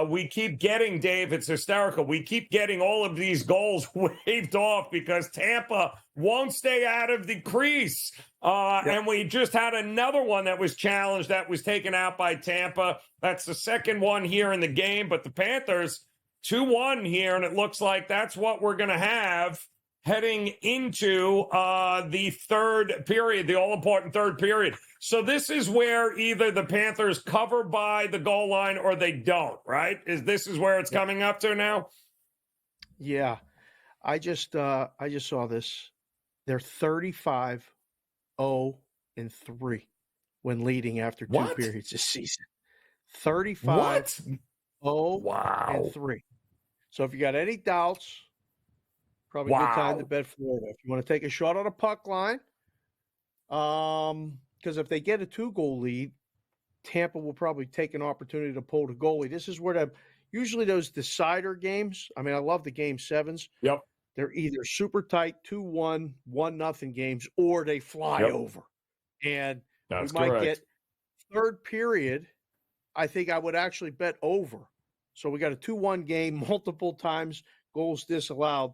we keep getting, Dave, it's hysterical. We keep getting all of these goals waved off because Tampa won't stay out of the crease. And we just had another one that was challenged that was taken out by Tampa. That's the second one here in the game. But the Panthers, 2-1 here, and it looks like that's what we're going to have heading into the third period, the all-important third period. So this is where either the Panthers cover by the goal line or they don't, right? This is where it's coming up to now? Yeah. I just saw this. They're 35-0-3 when leading after two periods this season. 35-0-3. So if you got any doubts, probably a good time to bet Florida. If you want to take a shot on a puck line, because if they get a 2-goal lead, Tampa will probably take an opportunity to pull the goalie. This is where usually those decider games, I mean, I love the game sevens. Yep. They're either super tight 2-1, 1-0 games, or they fly over. And we might get third period. I think I would actually bet over. So we got a 2-1 game, multiple times, goals disallowed.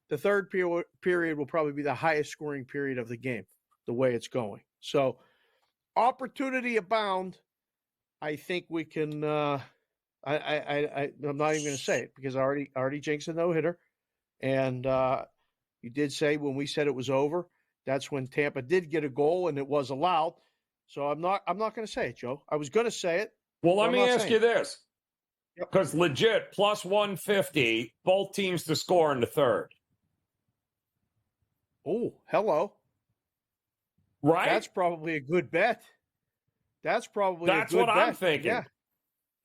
The third period will probably be the highest scoring period of the game, the way it's going. So opportunity abound. I think we can I'm not even going to say it because I already jinxed a no-hitter. And you did say when we said it was over, that's when Tampa did get a goal and it was allowed. So I'm not going to say it, Joe. I was going to say it. Well, let me ask you this. Because legit, plus 150, both teams to score in the third. Oh, hello. Right? That's probably a good bet. That's what I'm thinking. Yeah.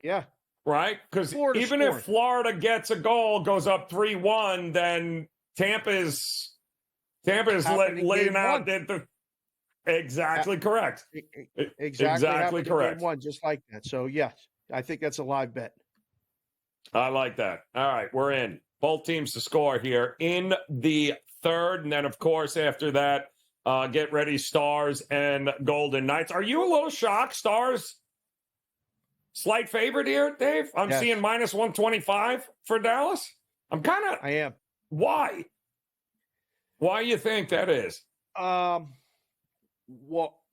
Yeah. Right? Because even if Florida gets a goal, goes up 3-1, then Tampa's laying out exactly correct. Exactly correct. Game one, just like that. So, yes, I think that's a live bet. I like that. All right, we're in. Both teams to score here in the third. And then, of course, after that, get ready, Stars and Golden Knights. Are you a little shocked, Stars? Slight favorite here, Dave? I'm seeing minus 125 for Dallas. I am. Why? Why you think that is? Well,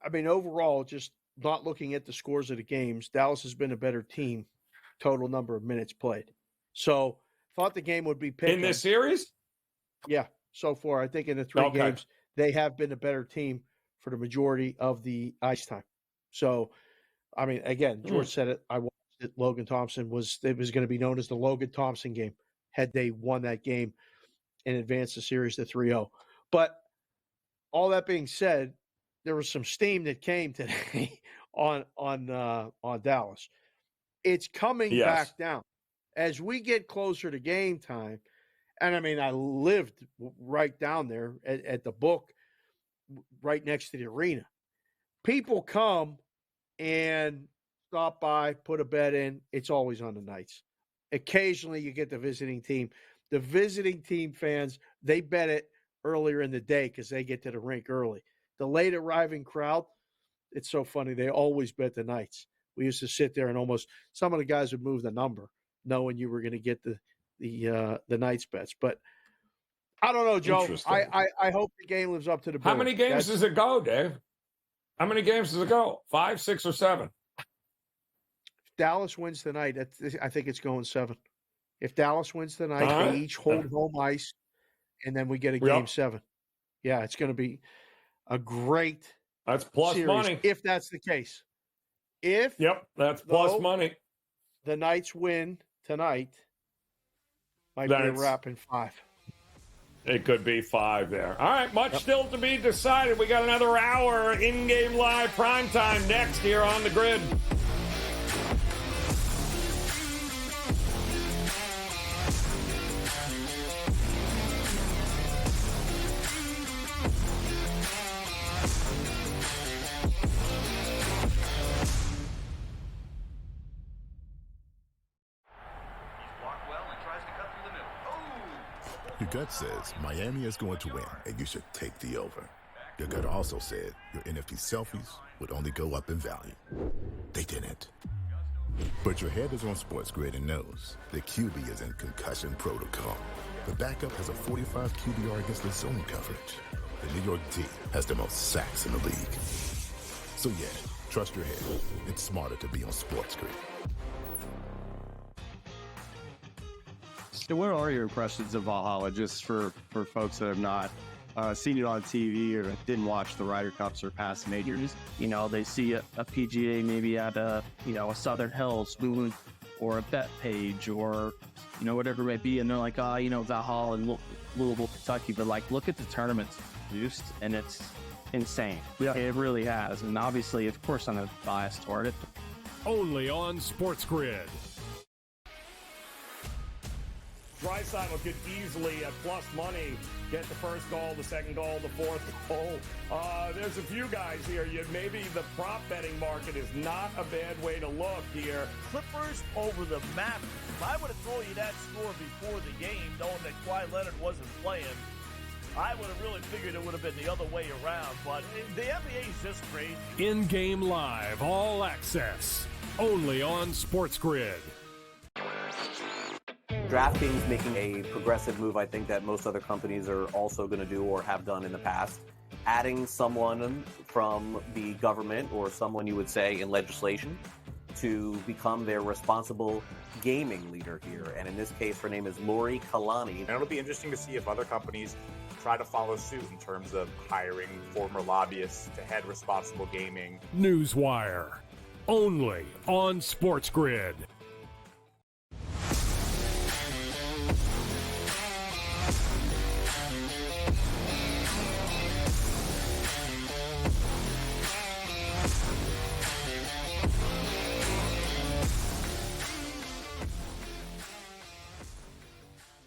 I mean, overall, just not looking at the scores of the games, Dallas has been a better team, total number of minutes played. So, thought the game would be picked in this series? Yeah, so far. I think in the three games, they have been a better team for the majority of the ice time. So, I mean, again, George said it. I watched it. Logan Thompson was going to be known as the Logan Thompson game had they won that game and advanced the series to 3-0. But all that being said, there was some steam that came today on Dallas. It's coming back down as we get closer to game time. And I mean, I lived right down there at the book, right next to the arena. People come and stop by, put a bet in. It's always on the nights. Occasionally you get the visiting team. The visiting team fans, they bet it earlier in the day because they get to the rink early. The late arriving crowd, it's so funny. They always bet the nights. We used to sit there and some of the guys would move the number knowing you were going to get the nights bets. But I don't know, Joe. I hope the game lives up to the bill. How many games does it go, Dave? How many games does it go? 5, 6, or 7? If Dallas wins tonight, I think it's going 7. If Dallas wins tonight, they each hold home ice, and then we get a game 7. Yeah, it's going to be a great That's plus series, money. if that's the case. That's plus money. The Knights win tonight. Might be a wrap in 5. It could be 5 there. All right, much still to be decided. We got another hour in-game live primetime next here on the grid. Your gut says Miami is going to win, and you should take the over. Your gut also said your NFT selfies would only go up in value. They didn't. But your head is on SportsGrid and knows the QB is in concussion protocol. The backup has a 45 QBR against the zone coverage. The New York D has the most sacks in the league. So yeah, trust your head. It's smarter to be on SportsGrid. So what are your impressions of Valhalla, just for folks that have not seen it on TV or didn't watch the Ryder Cups or past majors? You know, they see a PGA maybe at a Southern Hills or a Bet Page or, whatever it may be, and they're like, Valhalla and Louisville, Kentucky, but like, look at the tournaments produced, and it's insane. Yeah. It really has, and obviously, of course, I'm biased toward it. Only on SportsGrid. Draisaitl could easily, at plus money, get the first goal, the second goal, the fourth goal. There's a few guys here. Maybe the prop betting market is not a bad way to look here. Clippers over the Mavericks. If I would have told you that score before the game, knowing that Kawhi Leonard wasn't playing, I would have really figured it would have been the other way around. But the NBA is just crazy. In-game live, all access. Only on SportsGrid. DraftKings making a progressive move, I think, that most other companies are also going to do or have done in the past. Adding someone from the government or someone you would say in legislation to become their responsible gaming leader here. And in this case, her name is Lori Kalani. And it'll be interesting to see if other companies try to follow suit in terms of hiring former lobbyists to head responsible gaming. Newswire. Only on SportsGrid.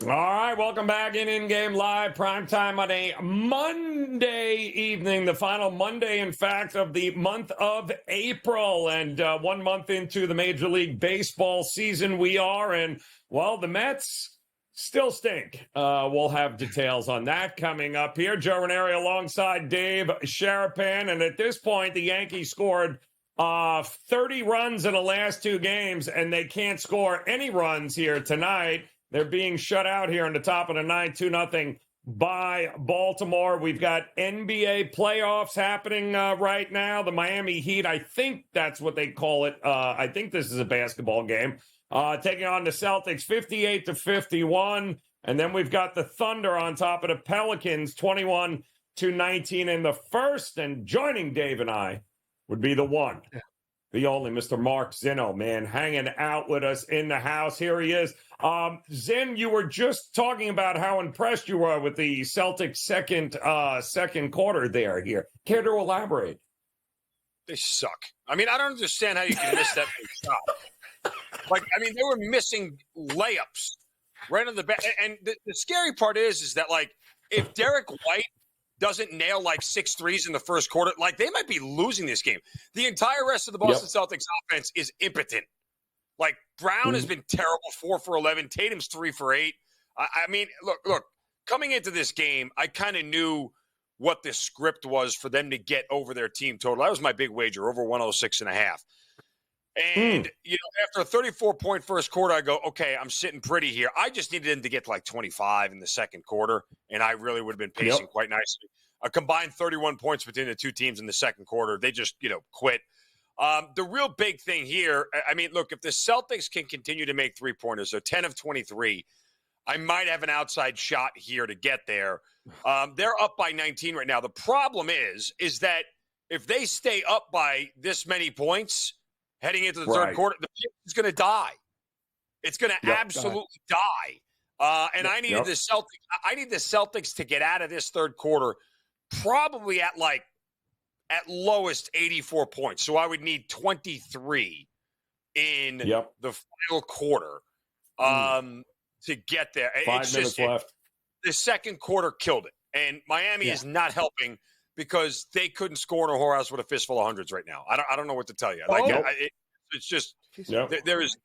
All right, welcome back in-game live primetime on a Monday evening, the final Monday, in fact, of the month of April, and 1 month into the Major League Baseball season we are, and, well, the Mets still stink. We'll have details on that coming up here. Joe Raineri alongside Dave Sharapan, and at this point, the Yankees scored 30 runs in the last 2 games, and they can't score any runs here tonight. They're being shut out here in the top of the 9, 2-0 by Baltimore. We've got NBA playoffs happening right now. The Miami Heat, I think that's what they call it. I think this is a basketball game. Taking on the Celtics, 58-51. And then we've got the Thunder on top of the Pelicans, 21-19 in the first. And joining Dave and I would be the one, the only Mr. Mark Zinno, man, hanging out with us in the house. Here he is. Zin, you were just talking about how impressed you were with the Celtics' second quarter there here. Care to elaborate? They suck. I mean, I don't understand how you can miss that shot. Like, I mean, they were missing layups right on the back. And the scary part is that, like, if Derek White doesn't nail like 6 threes in the first quarter, like, they might be losing this game. The entire rest of the Boston Celtics offense is impotent. Like, Brown has been terrible, 4 for 11. Tatum's 3 for 8. I mean, look, coming into this game, I kind of knew what the script was for them to get over their team total. That was my big wager, over 106.5. And, after a 34-point first quarter, I go, okay, I'm sitting pretty here. I just needed them to get to like 25 in the second quarter, and I really would have been pacing quite nicely. A combined 31 points between the two teams in the second quarter. They just, quit. The real big thing here, I mean, look, if the Celtics can continue to make three-pointers, so 10 of 23, I might have an outside shot here to get there. They're up by 19 right now. The problem is that if they stay up by this many points heading into the third quarter, the pitch is going to die. It's going to absolutely die. And I needed the Celtics. I need the Celtics to get out of this third quarter probably at lowest 84 points. So I would need 23 in the final quarter to get there. 5 minutes left. The second quarter killed it. And Miami is not helping because they couldn't score in a whorehouse with a fistful of hundreds right now. I don't know what to tell you. It's just there is.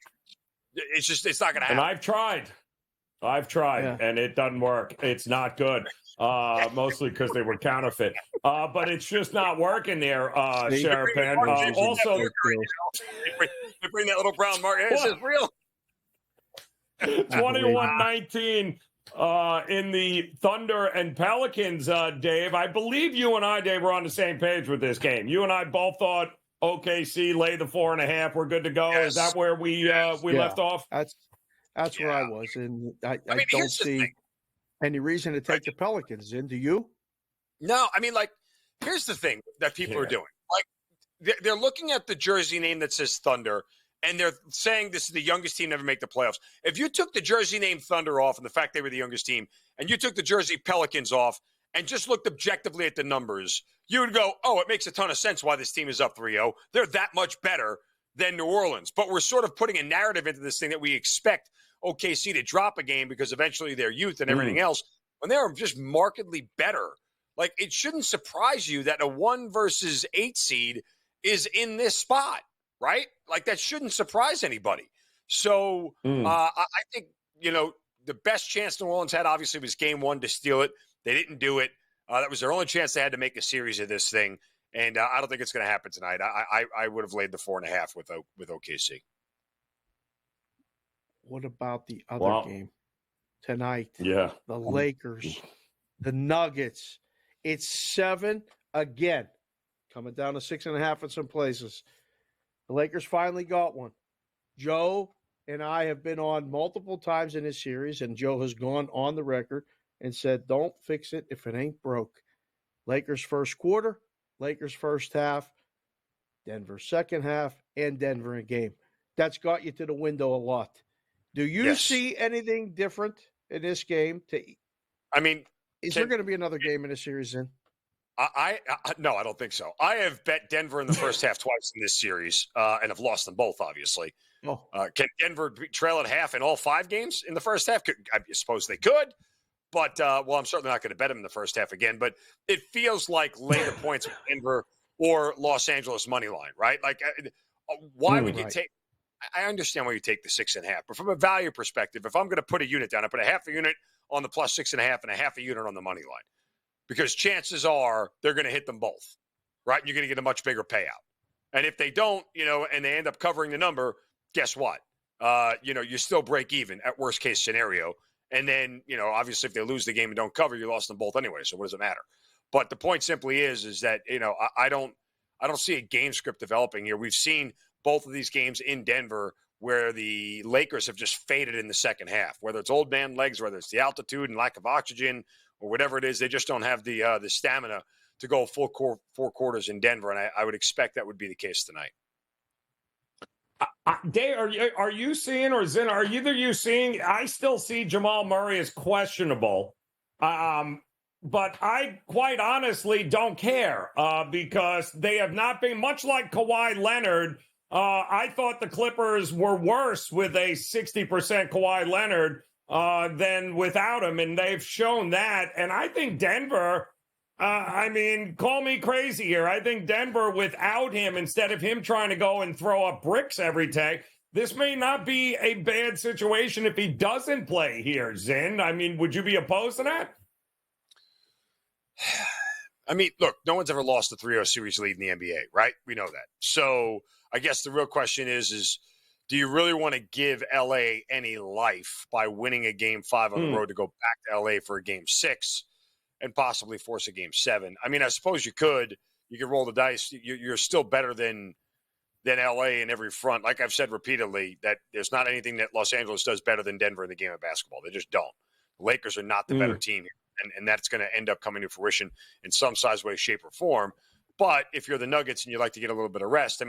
It's just it's not going to happen. And I've tried, and it doesn't work. It's not good. Mostly because they were counterfeit. But it's just not working there, Sharapan. Also, they bring that little brown mark. This is real. 21-19 in the Thunder and Pelicans, Dave. I believe you and I, Dave, were on the same page with this game. You and I both thought OKC lay the 4.5. We're good to go. Yes. Is that where we left off? That's where I was, and I don't see any reason to take the Pelicans in. Do you? No, I mean, here's the thing that people are doing. They're looking at the jersey name that says Thunder, and they're saying this is the youngest team to ever make the playoffs. If you took the jersey name Thunder off and the fact they were the youngest team, and you took the jersey Pelicans off and just looked objectively at the numbers, you would go, oh, it makes a ton of sense why this team is up 3-0. They're that much better than New Orleans. But we're sort of putting a narrative into this thing that we expect OKC to drop a game because eventually their youth and everything else, when they're just markedly better. It shouldn't surprise you that a 1 versus 8 seed is in this spot, right? That shouldn't surprise anybody. So I think, the best chance New Orleans had obviously was game 1 to steal it. They didn't do it. That was their only chance they had to make a series of this thing. And I don't think it's going to happen tonight. I would have laid the 4.5 with OKC. What about the other game tonight? Yeah. The Lakers, the Nuggets. It's 7 again, coming down to 6.5 in some places. The Lakers finally got one. Joe and I have been on multiple times in this series, and Joe has gone on the record and said, don't fix it if it ain't broke. Lakers first quarter, Lakers first half, Denver second half, and Denver in game. That's got you to the window a lot. Do you see anything different in this game? Is there going to be another game in this series then? No, I don't think so. I have bet Denver in the first half twice in this series and have lost them both, obviously. Can Denver trail at half in all 5 games in the first half? I suppose they could. But, I'm certainly not going to bet them in the first half again. But it feels like lay the points with Denver or Los Angeles money line, right? Why would you take – I understand why you take the 6.5. But from a value perspective, if I'm going to put a unit down, I put a half a unit on the plus 6.5 and a half a unit on the money line. Because chances are they're going to hit them both, right? You're going to get a much bigger payout. And if they don't, and they end up covering the number, guess what? You still break even at worst case scenario. And then, obviously if they lose the game and don't cover, you lost them both anyway. So what does it matter? But the point simply is that, I don't see a game script developing here. We've seen both of these games in Denver where the Lakers have just faded in the second half, whether it's old man legs, whether it's the altitude and lack of oxygen or whatever it is. They just don't have the stamina to go full 4 quarters in Denver. And I would expect that would be the case tonight. Dave, are you seeing, or Zin, are either you seeing? I still see Jamal Murray as questionable, but I quite honestly don't care because they have not been much like Kawhi Leonard. I thought the Clippers were worse with a 60% Kawhi Leonard than without him, and they've shown that. And I think Denver. Call me crazy here. I think Denver without him, instead of him trying to go and throw up bricks every day, this may not be a bad situation if he doesn't play here, Zin. Would you be opposed to that? Look, no one's ever lost a 3-0 series lead in the NBA, right? We know that. So I guess the real question is do you really want to give LA any life by winning a game 5 on the road to go back to LA for a game 6? And possibly force a game 7. I suppose you could roll the dice. You're still better than LA in every front. Like I've said repeatedly, that there's not anything that Los Angeles does better than Denver in the game of basketball. They just don't. The Lakers are not the better team here, and that's going to end up coming to fruition in some size, way, shape, or form. But if you're the Nuggets and you like to get a little bit of rest,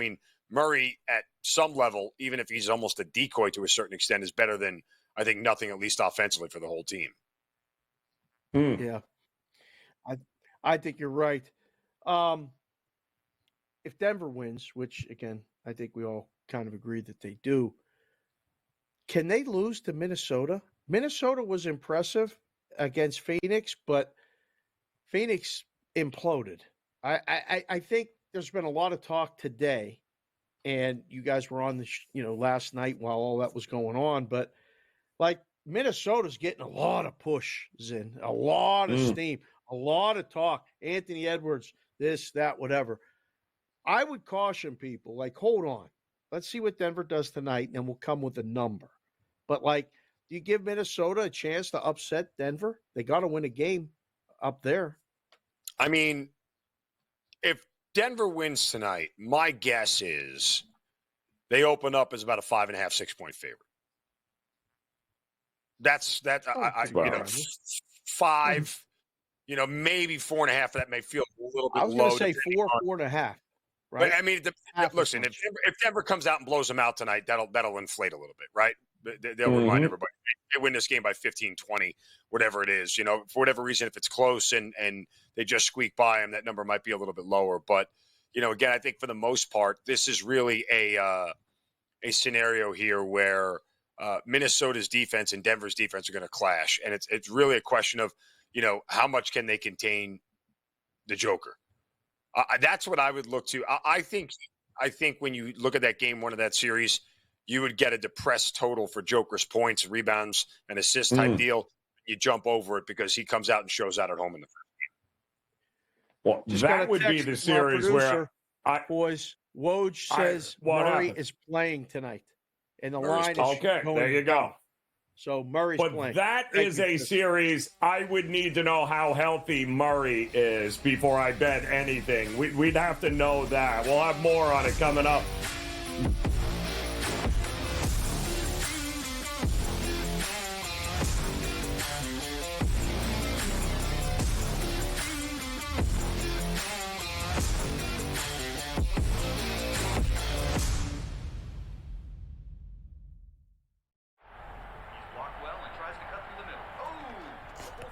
Murray at some level, even if he's almost a decoy to a certain extent, is better than I think nothing, at least offensively, for the whole team. Yeah, I think you're right. If Denver wins, which again I think we all kind of agree that they do, can they lose to Minnesota? Minnesota was impressive against Phoenix, but Phoenix imploded. I think there's been a lot of talk today, and you guys were on the last night while all that was going on, but like Minnesota's getting a lot of push, Zin, a lot of steam, a lot of talk. Anthony Edwards, this, that, whatever. I would caution people, like, hold on. Let's see what Denver does tonight, and then we'll come with a number. But, like, do you give Minnesota a chance to upset Denver? They got to win a game up there. I mean, if Denver wins tonight, my guess is they open up as about a 5.5, 6-point favorite. That's five, maybe 4.5. That may feel a little bit low. I was going to say 4.5. Right? But I mean, listen, if Denver comes out and blows them out tonight, that'll inflate a little bit, right? They'll remind everybody they win this game by 15, 20, whatever it is. For whatever reason, if it's close and they just squeak by them, that number might be a little bit lower. But again, I think for the most part, this is really a scenario here where Minnesota's defense and Denver's defense are going to clash, and it's really a question of how much can they contain the Joker. That's what I would look to. I think when you look at that game one of that series, you would get a depressed total for Joker's points, rebounds, and assist type deal. You jump over it because he comes out and shows out at home in the first game. Well, that would be the series where boys, Woj says Murray is playing tonight, and the line is okay. There you go. So Murray's playing. But that is a series I would need to know how healthy Murray is before I bet anything. We'd have to know that. We'll have more on it coming up.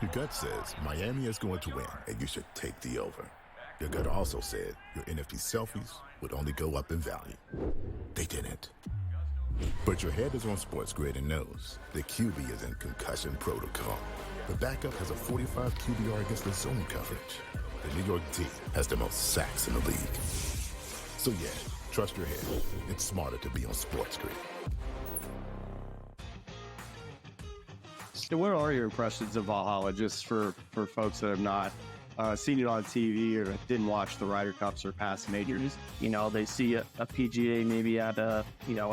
Your gut says Miami is going to win, and you should take the over. Your gut also said your NFT selfies would only go up in value. They didn't. But your head is on SportsGrid and knows the QB is in concussion protocol. The backup has a 45 QBR against the zone coverage. The New York team has the most sacks in the league. So yeah, trust your head. It's smarter to be on SportsGrid. So where are your impressions of Valhalla, just for folks that have not seen it on TV or didn't watch the Ryder Cups or past majors? They see a PGA maybe at a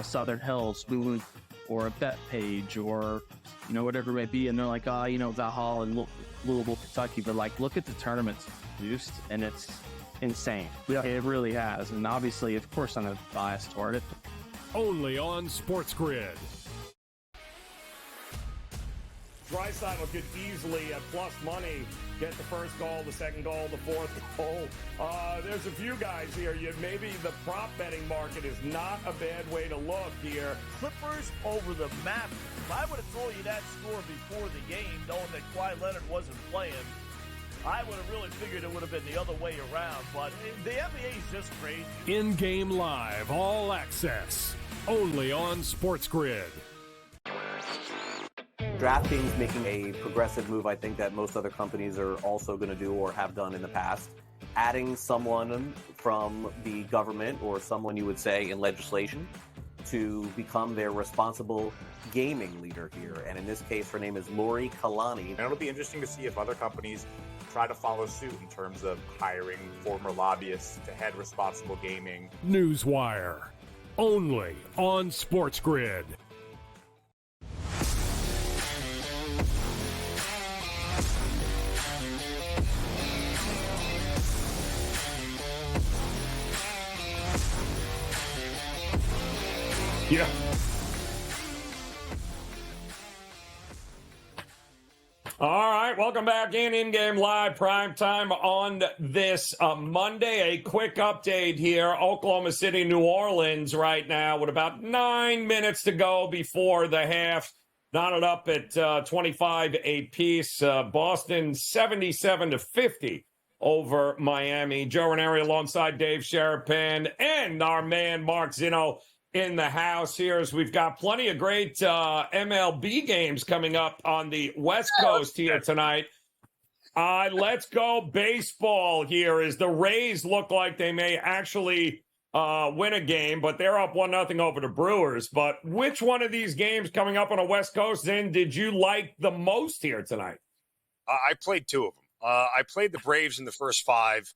Southern Hills Boone or a Bet Page or whatever it may be, and they're like, Valhalla and Louisville, Kentucky, but like look at the tournaments produced, and it's insane. Yeah, it really has, and obviously, of course, I'm biased toward it. Only on SportsGrid. Draisaitl could easily, at plus money, get the first goal, the second goal, the fourth goal. There's a few guys here. Maybe the prop betting market is not a bad way to look here. Clippers over the Mavericks. If I would have told you that score before the game, knowing that Kawhi Leonard wasn't playing, I would have really figured it would have been the other way around. But the NBA is just crazy. InGame Live, all access, only on SportsGrid. DraftKings making a progressive move, I think, that most other companies are also going to do or have done in the past. Adding someone from the government or someone you would say in legislation to become their responsible gaming leader here. And in this case, her name is Lori Kalani. And it'll be interesting to see if other companies try to follow suit in terms of hiring former lobbyists to head responsible gaming. Newswire, only on SportsGrid. Yeah. All right, welcome back InGame Live, PrimeTime on this Monday. A quick update here. Oklahoma City, New Orleans right now with about 9 minutes to go before the half. knotted up at 25 apiece. Boston 77-50 over Miami. Joe Raineri alongside Dave Sharapan and our man Mark Zinno in the house here, as we've got plenty of great MLB games coming up on the West Coast here tonight. Let's go baseball here, as the Rays look like they may actually win a game, but they're up 1-0 over the Brewers. But which one of these games coming up on the West Coast, Zin, did you like the most here tonight? I played two of them. I played the Braves in the first 5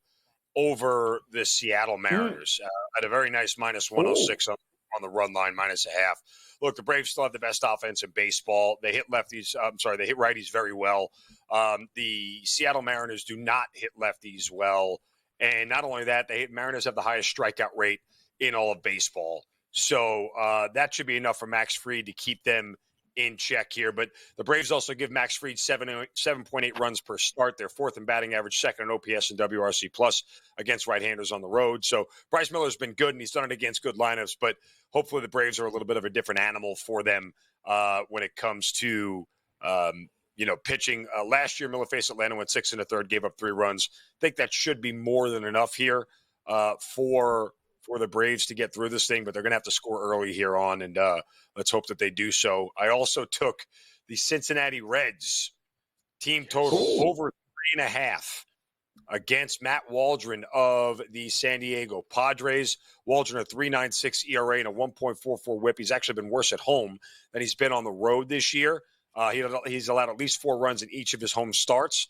over the Seattle Mariners at a very nice minus 106 on the run line, minus a half. Look, the Braves still have the best offense in baseball. They hit lefties. They hit righties very well. The Seattle Mariners do not hit lefties well. And not only that, Mariners have the highest strikeout rate in all of baseball. So that should be enough for Max Fried to keep them in check here. But the Braves also give Max Fried 7.8 runs per start. They're 4th in batting average, 2nd in OPS and WRC plus against right-handers on the road. So Bryce Miller's been good, and he's done it against good lineups. But hopefully the Braves are a little bit of a different animal for them when it comes to pitching. Last year, Miller faced Atlanta, went 6 1/3, gave up 3 runs. I think that should be more than enough here for the Braves to get through this thing, but they're going to have to score early here on, and let's hope that they do so. I also took the Cincinnati Reds team total over 3.5 against Matt Waldron of the San Diego Padres. Waldron a 3.96 ERA and a 1.44 WHIP. He's actually been worse at home than he's been on the road this year. He's allowed at least 4 runs in each of his home starts.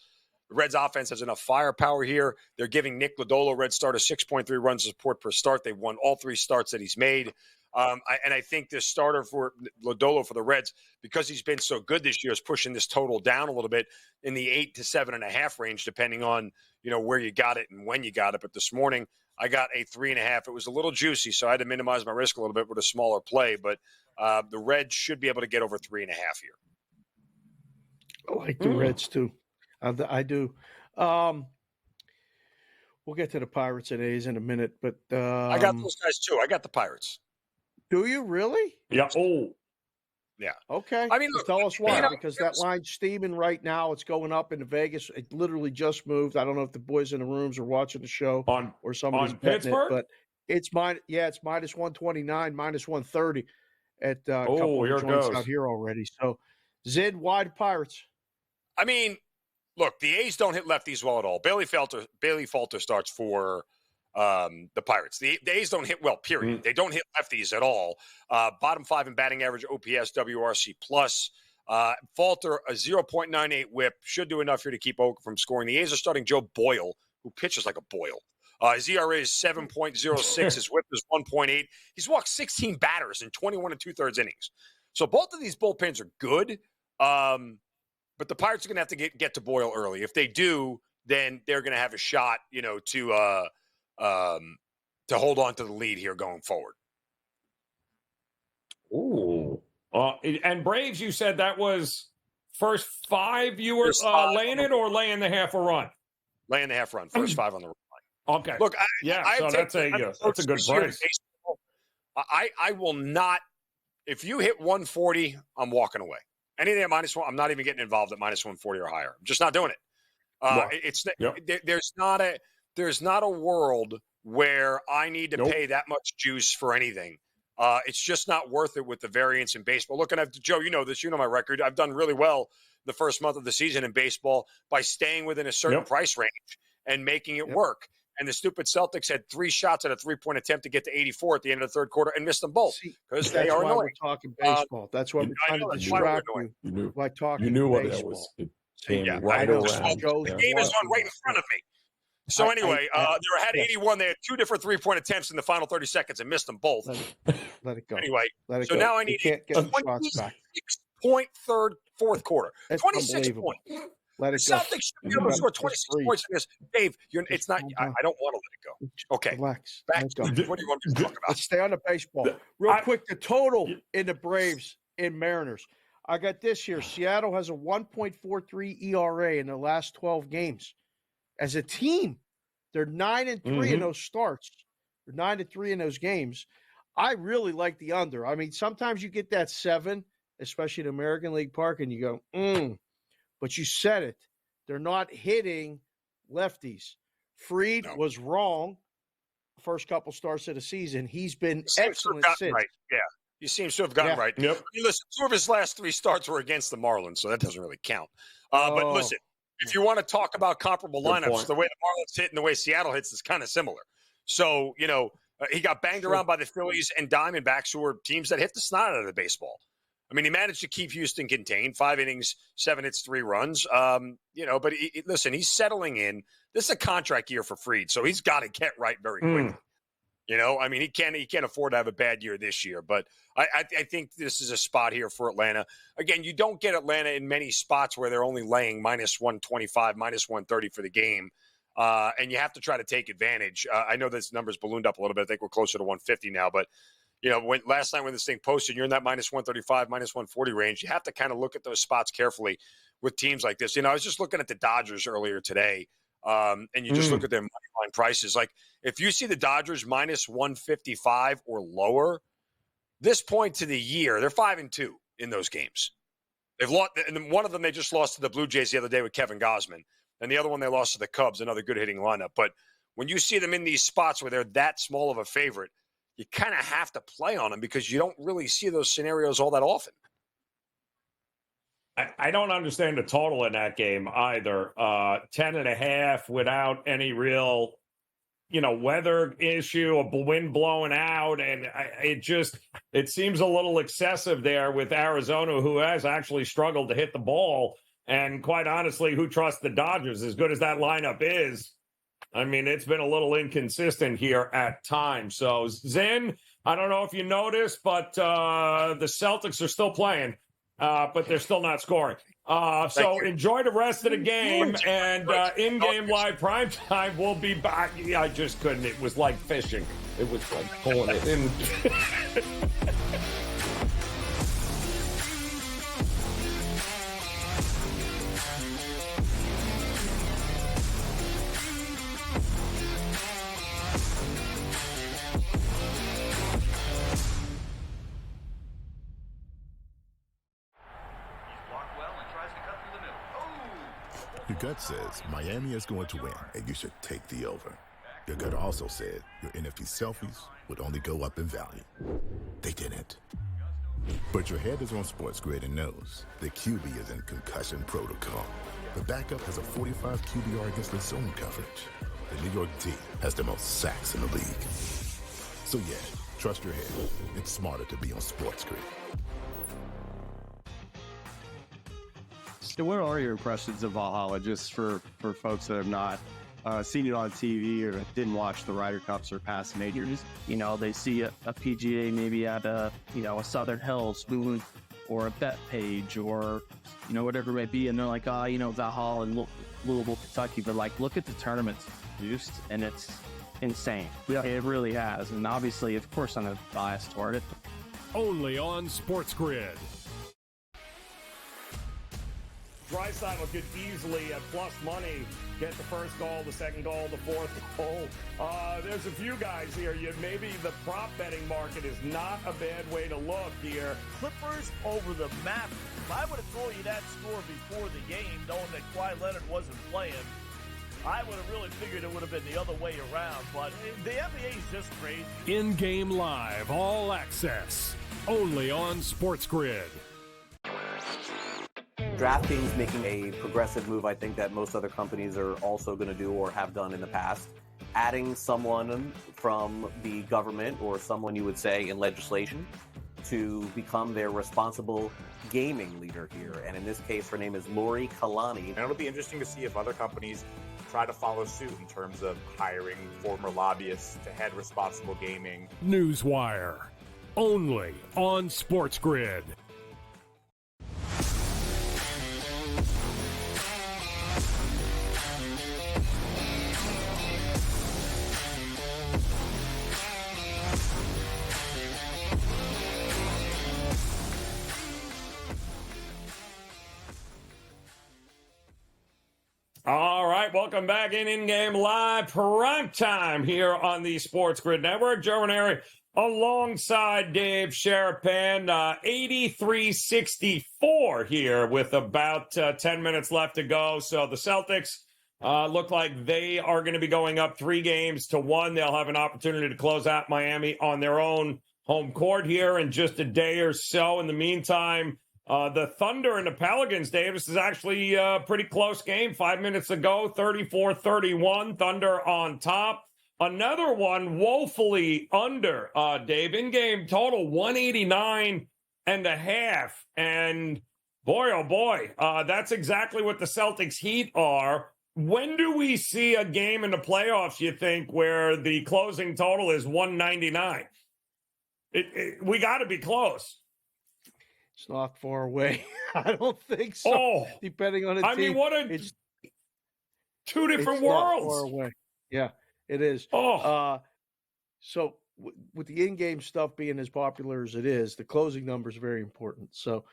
The Reds offense has enough firepower here. They're giving Nick Lodolo, Red starter, 6.3 runs of support per start. They've won all 3 starts that he's made. I think this starter for Lodolo for the Reds, because he's been so good this year, is pushing this total down a little bit in the 8 to 7.5 range, depending on where you got it and when you got it. But this morning, I got a 3.5. It was a little juicy, so I had to minimize my risk a little bit with a smaller play. But the Reds should be able to get over 3.5 here. I like the Reds too. I do. We'll get to the Pirates and A's in a minute, but I got those guys too. I got the Pirates. Do you really? Yeah. Oh, yeah. Okay. I mean, look, tell us why. Because that line's steaming right now. It's going up into Vegas. It literally just moved. I don't know if the boys in the rooms are watching the show or somebody's betting it, but it's it's minus 129, minus 130 at a couple of joints out here already. So, Zid, why the Pirates? I mean, look, the A's don't hit lefties well at all. Bailey Falter starts for the Pirates. The A's don't hit well, period. They don't hit lefties at all. Bottom 5 in batting average, OPS, WRC plus. Falter, a 0.98 whip, should do enough here to keep Oakland from scoring. The A's are starting Joe Boyle, who pitches like a boil. His ERA is 7.06. His whip is 1.8. He's walked 16 batters in 21 2/3 innings. So both of these bullpens are good. But the Pirates are going to have to get to Boyle early. If they do, then they're going to have a shot, to hold on to the lead here going forward. Ooh. And Braves, you said that was first 5 you were laying it or laying the half a run? Laying the half run. First 5 on the run. Okay. Look, that's a good price. I will not – if you hit 140, I'm walking away. Anything at minus 1, I'm not even getting involved at minus 140 or higher. I'm just not doing it. There's not a world where I need to pay that much juice for anything. It's just not worth it with the variance in baseball. Look, and Joe, you know this. You know my record. I've done really well the first month of the season in baseball by staying within a certain price range and making it work. And the stupid Celtics had 3 shots at a 3-point attempt to get to 84 at the end of the third quarter and missed them both because they are annoying. We're talking baseball. That's why we're trying to distract you by talking baseball. What it was. It came right around. The game is on right in front of me. So anyway, they had 81. They had 2 different 3-point attempts in the final 30 seconds and missed them both. Let it go. Anyway, so now I need a 26-point fourth quarter. That's 26 points. Let it go. Celtics should be able to score 26 points in this. Dave, it's not. I don't want to let it go. Okay. Relax. Back to what do you want me to talk about? Let's stay on the baseball. Real quick, the total in the Braves and Mariners. I got this here. Seattle has a 1.43 ERA in the last 12 games. As a team, they're 9-3 in those starts. They're 9-3 in those games. I really like the under. I mean, sometimes you get that 7 especially in American League Park, and you go, but you said it. They're not hitting lefties. Fried was wrong first couple starts of the season. He's been excellent since. Right. Yeah. He seems to have gotten right. Yep. I mean, listen, 2 of his last 3 starts were against the Marlins, so that doesn't really count. But listen, if you want to talk about comparable lineups, the way the Marlins hit and the way Seattle hits is kind of similar. So, he got banged around by the Phillies and Diamondbacks, who were teams that hit the snot out of the baseball. I mean, he managed to keep Houston contained, 5 innings, 7 hits, 3 runs. But listen, he's settling in. This is a contract year for Fried, so he's got to get right very quickly. I mean, he can't afford to have a bad year this year. But I think this is a spot here for Atlanta. Again, you don't get Atlanta in many spots where they're only laying minus 125, minus 130 for the game. And you have to try to take advantage. I know this number's ballooned up a little bit. I think we're closer to 150 now. But, last night when this thing posted, you're in that minus 135, minus 140 range. You have to kind of look at those spots carefully with teams like this. I was just looking at the Dodgers earlier today. And you just look at their money line prices. Like, if you see the Dodgers minus 155 or lower, this point to the year, they're 5-2 in those games. They've lost, and one of them they just lost to the Blue Jays the other day with Kevin Gausman, and the other one they lost to the Cubs, another good hitting lineup. But when you see them in these spots where they're that small of a favorite, you kind of have to play on them because you don't really see those scenarios all that often. I don't understand the total in that game either. 10.5 without any real, weather issue, a wind blowing out. And it seems a little excessive there with Arizona, who has actually struggled to hit the ball. And quite honestly, who trusts the Dodgers as good as that lineup is? I mean, it's been a little inconsistent here at times. So, Zen, I don't know if you noticed, but the Celtics are still playing. But they're still not scoring. So enjoy the rest of the game. And in-game live primetime will be back. Yeah, I just couldn't. It was like fishing. It was like pulling it in. Your gut says Miami is going to win, and you should take the over. Your gut also said your NFT selfies would only go up in value. They didn't. But your head is on SportsGrid and knows the QB is in concussion protocol. The backup has a 45 QBR against the zone coverage. The New York D has the most sacks in the league. So yeah, trust your head. It's smarter to be on SportsGrid. So where are your impressions of Valhalla, just for folks that have not seen it on TV or didn't watch the Ryder Cups or past majors? They see a PGA maybe at a Southern Hills Boone or a Bet Page or whatever it may be, and they're like, Valhalla and Louisville, Kentucky, but like, look at the tournaments produced, and it's insane. It really has, and obviously, of course, I'm biased toward it. Only on SportsGrid. Draisaitl could easily, at plus money, get the first goal, the second goal, the fourth goal. There's a few guys here. Maybe the prop betting market is not a bad way to look here. Clippers over the Mavericks. If I would have told you that score before the game, knowing that Kawhi Leonard wasn't playing, I would have really figured it would have been the other way around. But the NBA is just crazy. In-game live, all access, only on SportsGrid. DraftKings making a progressive move, I think, that most other companies are also going to do or have done in the past. Adding someone from the government or someone you would say in legislation to become their responsible gaming leader here. And in this case, her name is Lori Kalani. And it'll be interesting to see if other companies try to follow suit in terms of hiring former lobbyists to head responsible gaming. Newswire, only on SportsGrid. All right. right, welcome back in-game live prime time here on the Sports Grid Network. Joe Raineri alongside Dave Sharapan, 83-64 here with about 10 minutes left to go. So the Celtics look like they are going to be going up 3-1. They'll have an opportunity to close out Miami on their own home court here in just a day or so. In the meantime, the Thunder and the Pelicans, Davis, is actually a pretty close game. 5 minutes ago, 34-31, Thunder on top. Another one woefully under, Dave. In-game total 189.5. And boy, oh boy, that's exactly what the Celtics Heat are. When do we see a game in the playoffs, you think, where the closing total is 199? We got to be close. It's not far away. I don't think so. Oh, depending on the team. I mean, what two different worlds. Not far away. Yeah, it is. Oh, so with the in-game stuff being as popular as it is, the closing number is very important. So,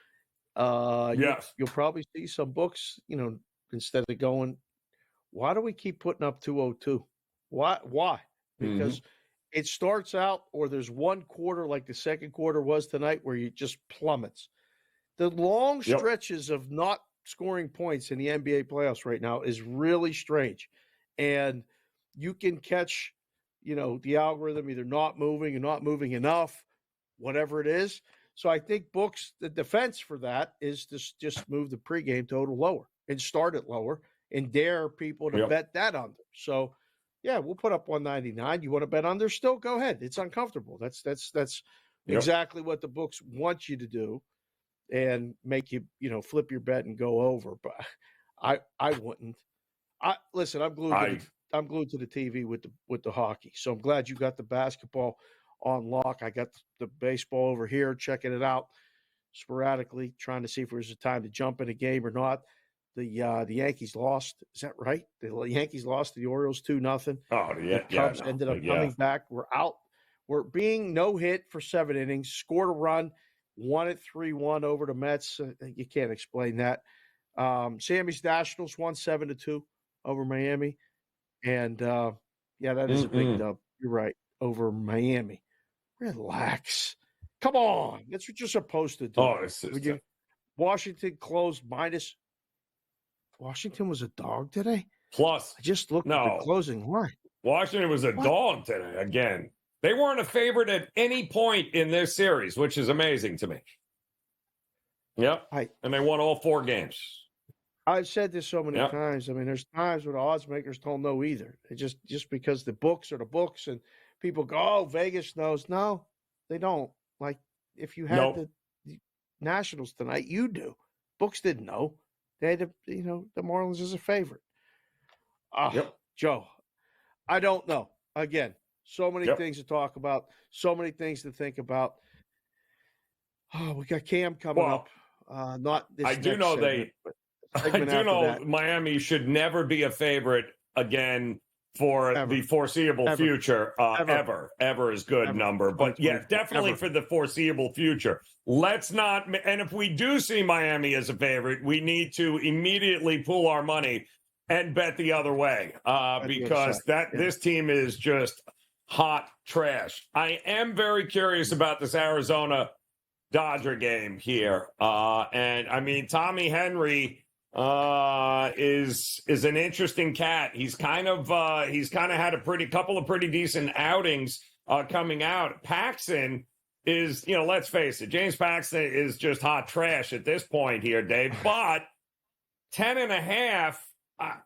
yes, you'll probably see some books. Instead of going, why do we keep putting up 202? Why? Because it starts out, or there's one quarter like the second quarter was tonight where you just plummets. The long stretches of not scoring points in the NBA playoffs right now is really strange. And you can catch, the algorithm either not moving and not moving enough, whatever it is. So I think books, the defense for that is to just move the pregame total lower and start it lower and dare people to bet that under. So, yeah, we'll put up 199. You want to bet under still? Go ahead. It's uncomfortable. That's exactly what the books want you to do, and make you, flip your bet and go over. But I wouldn't. Listen. I'm glued to the TV with the hockey. So I'm glad you got the basketball on lock. I got the baseball over here, checking it out sporadically, trying to see if there's a time to jump in a game or not. The Yankees lost. Is that right? The Yankees lost to the Orioles 2-0. Oh, yeah. The Cubs ended up coming back. We're out. We're being no hit for 7 innings. Scored a run. Won it 3-1 over the Mets. You can't explain that. Sammy's Nationals won 7-2 over Miami, and that is a big dub. You're right, over Miami. Relax. Come on. That's what you're supposed to do. Washington closed minus. Washington was a dog today? Plus. I just looked at the closing line. Washington was a dog today again. They weren't a favorite at any point in this series, which is amazing to me. Yep. And they won all 4 games. I've said this so many times. I mean, there's times where the odds makers don't know either. It just because the books are the books and people go, oh, Vegas knows. No, they don't. Like, if you had the Nationals tonight, you do. Books didn't know. They had the Marlins as a favorite. Joe, I don't know. Again, so many things to talk about, so many things to think about. Oh, we got Cam coming up. Not this. I do know Miami should never be a favorite again for the foreseeable future. Ever is good number. But definitely for the foreseeable future. Let's not, and if we do see Miami as a favorite, we need to immediately pull our money and bet the other way because this team is just hot trash. I am very curious about this Arizona Dodger game here. And I mean, Tommy Henry is an interesting cat. He's kind of had a couple of pretty decent outings coming out. Paxson is, let's face it, James Paxton is just hot trash at this point here, Dave. But 10.5,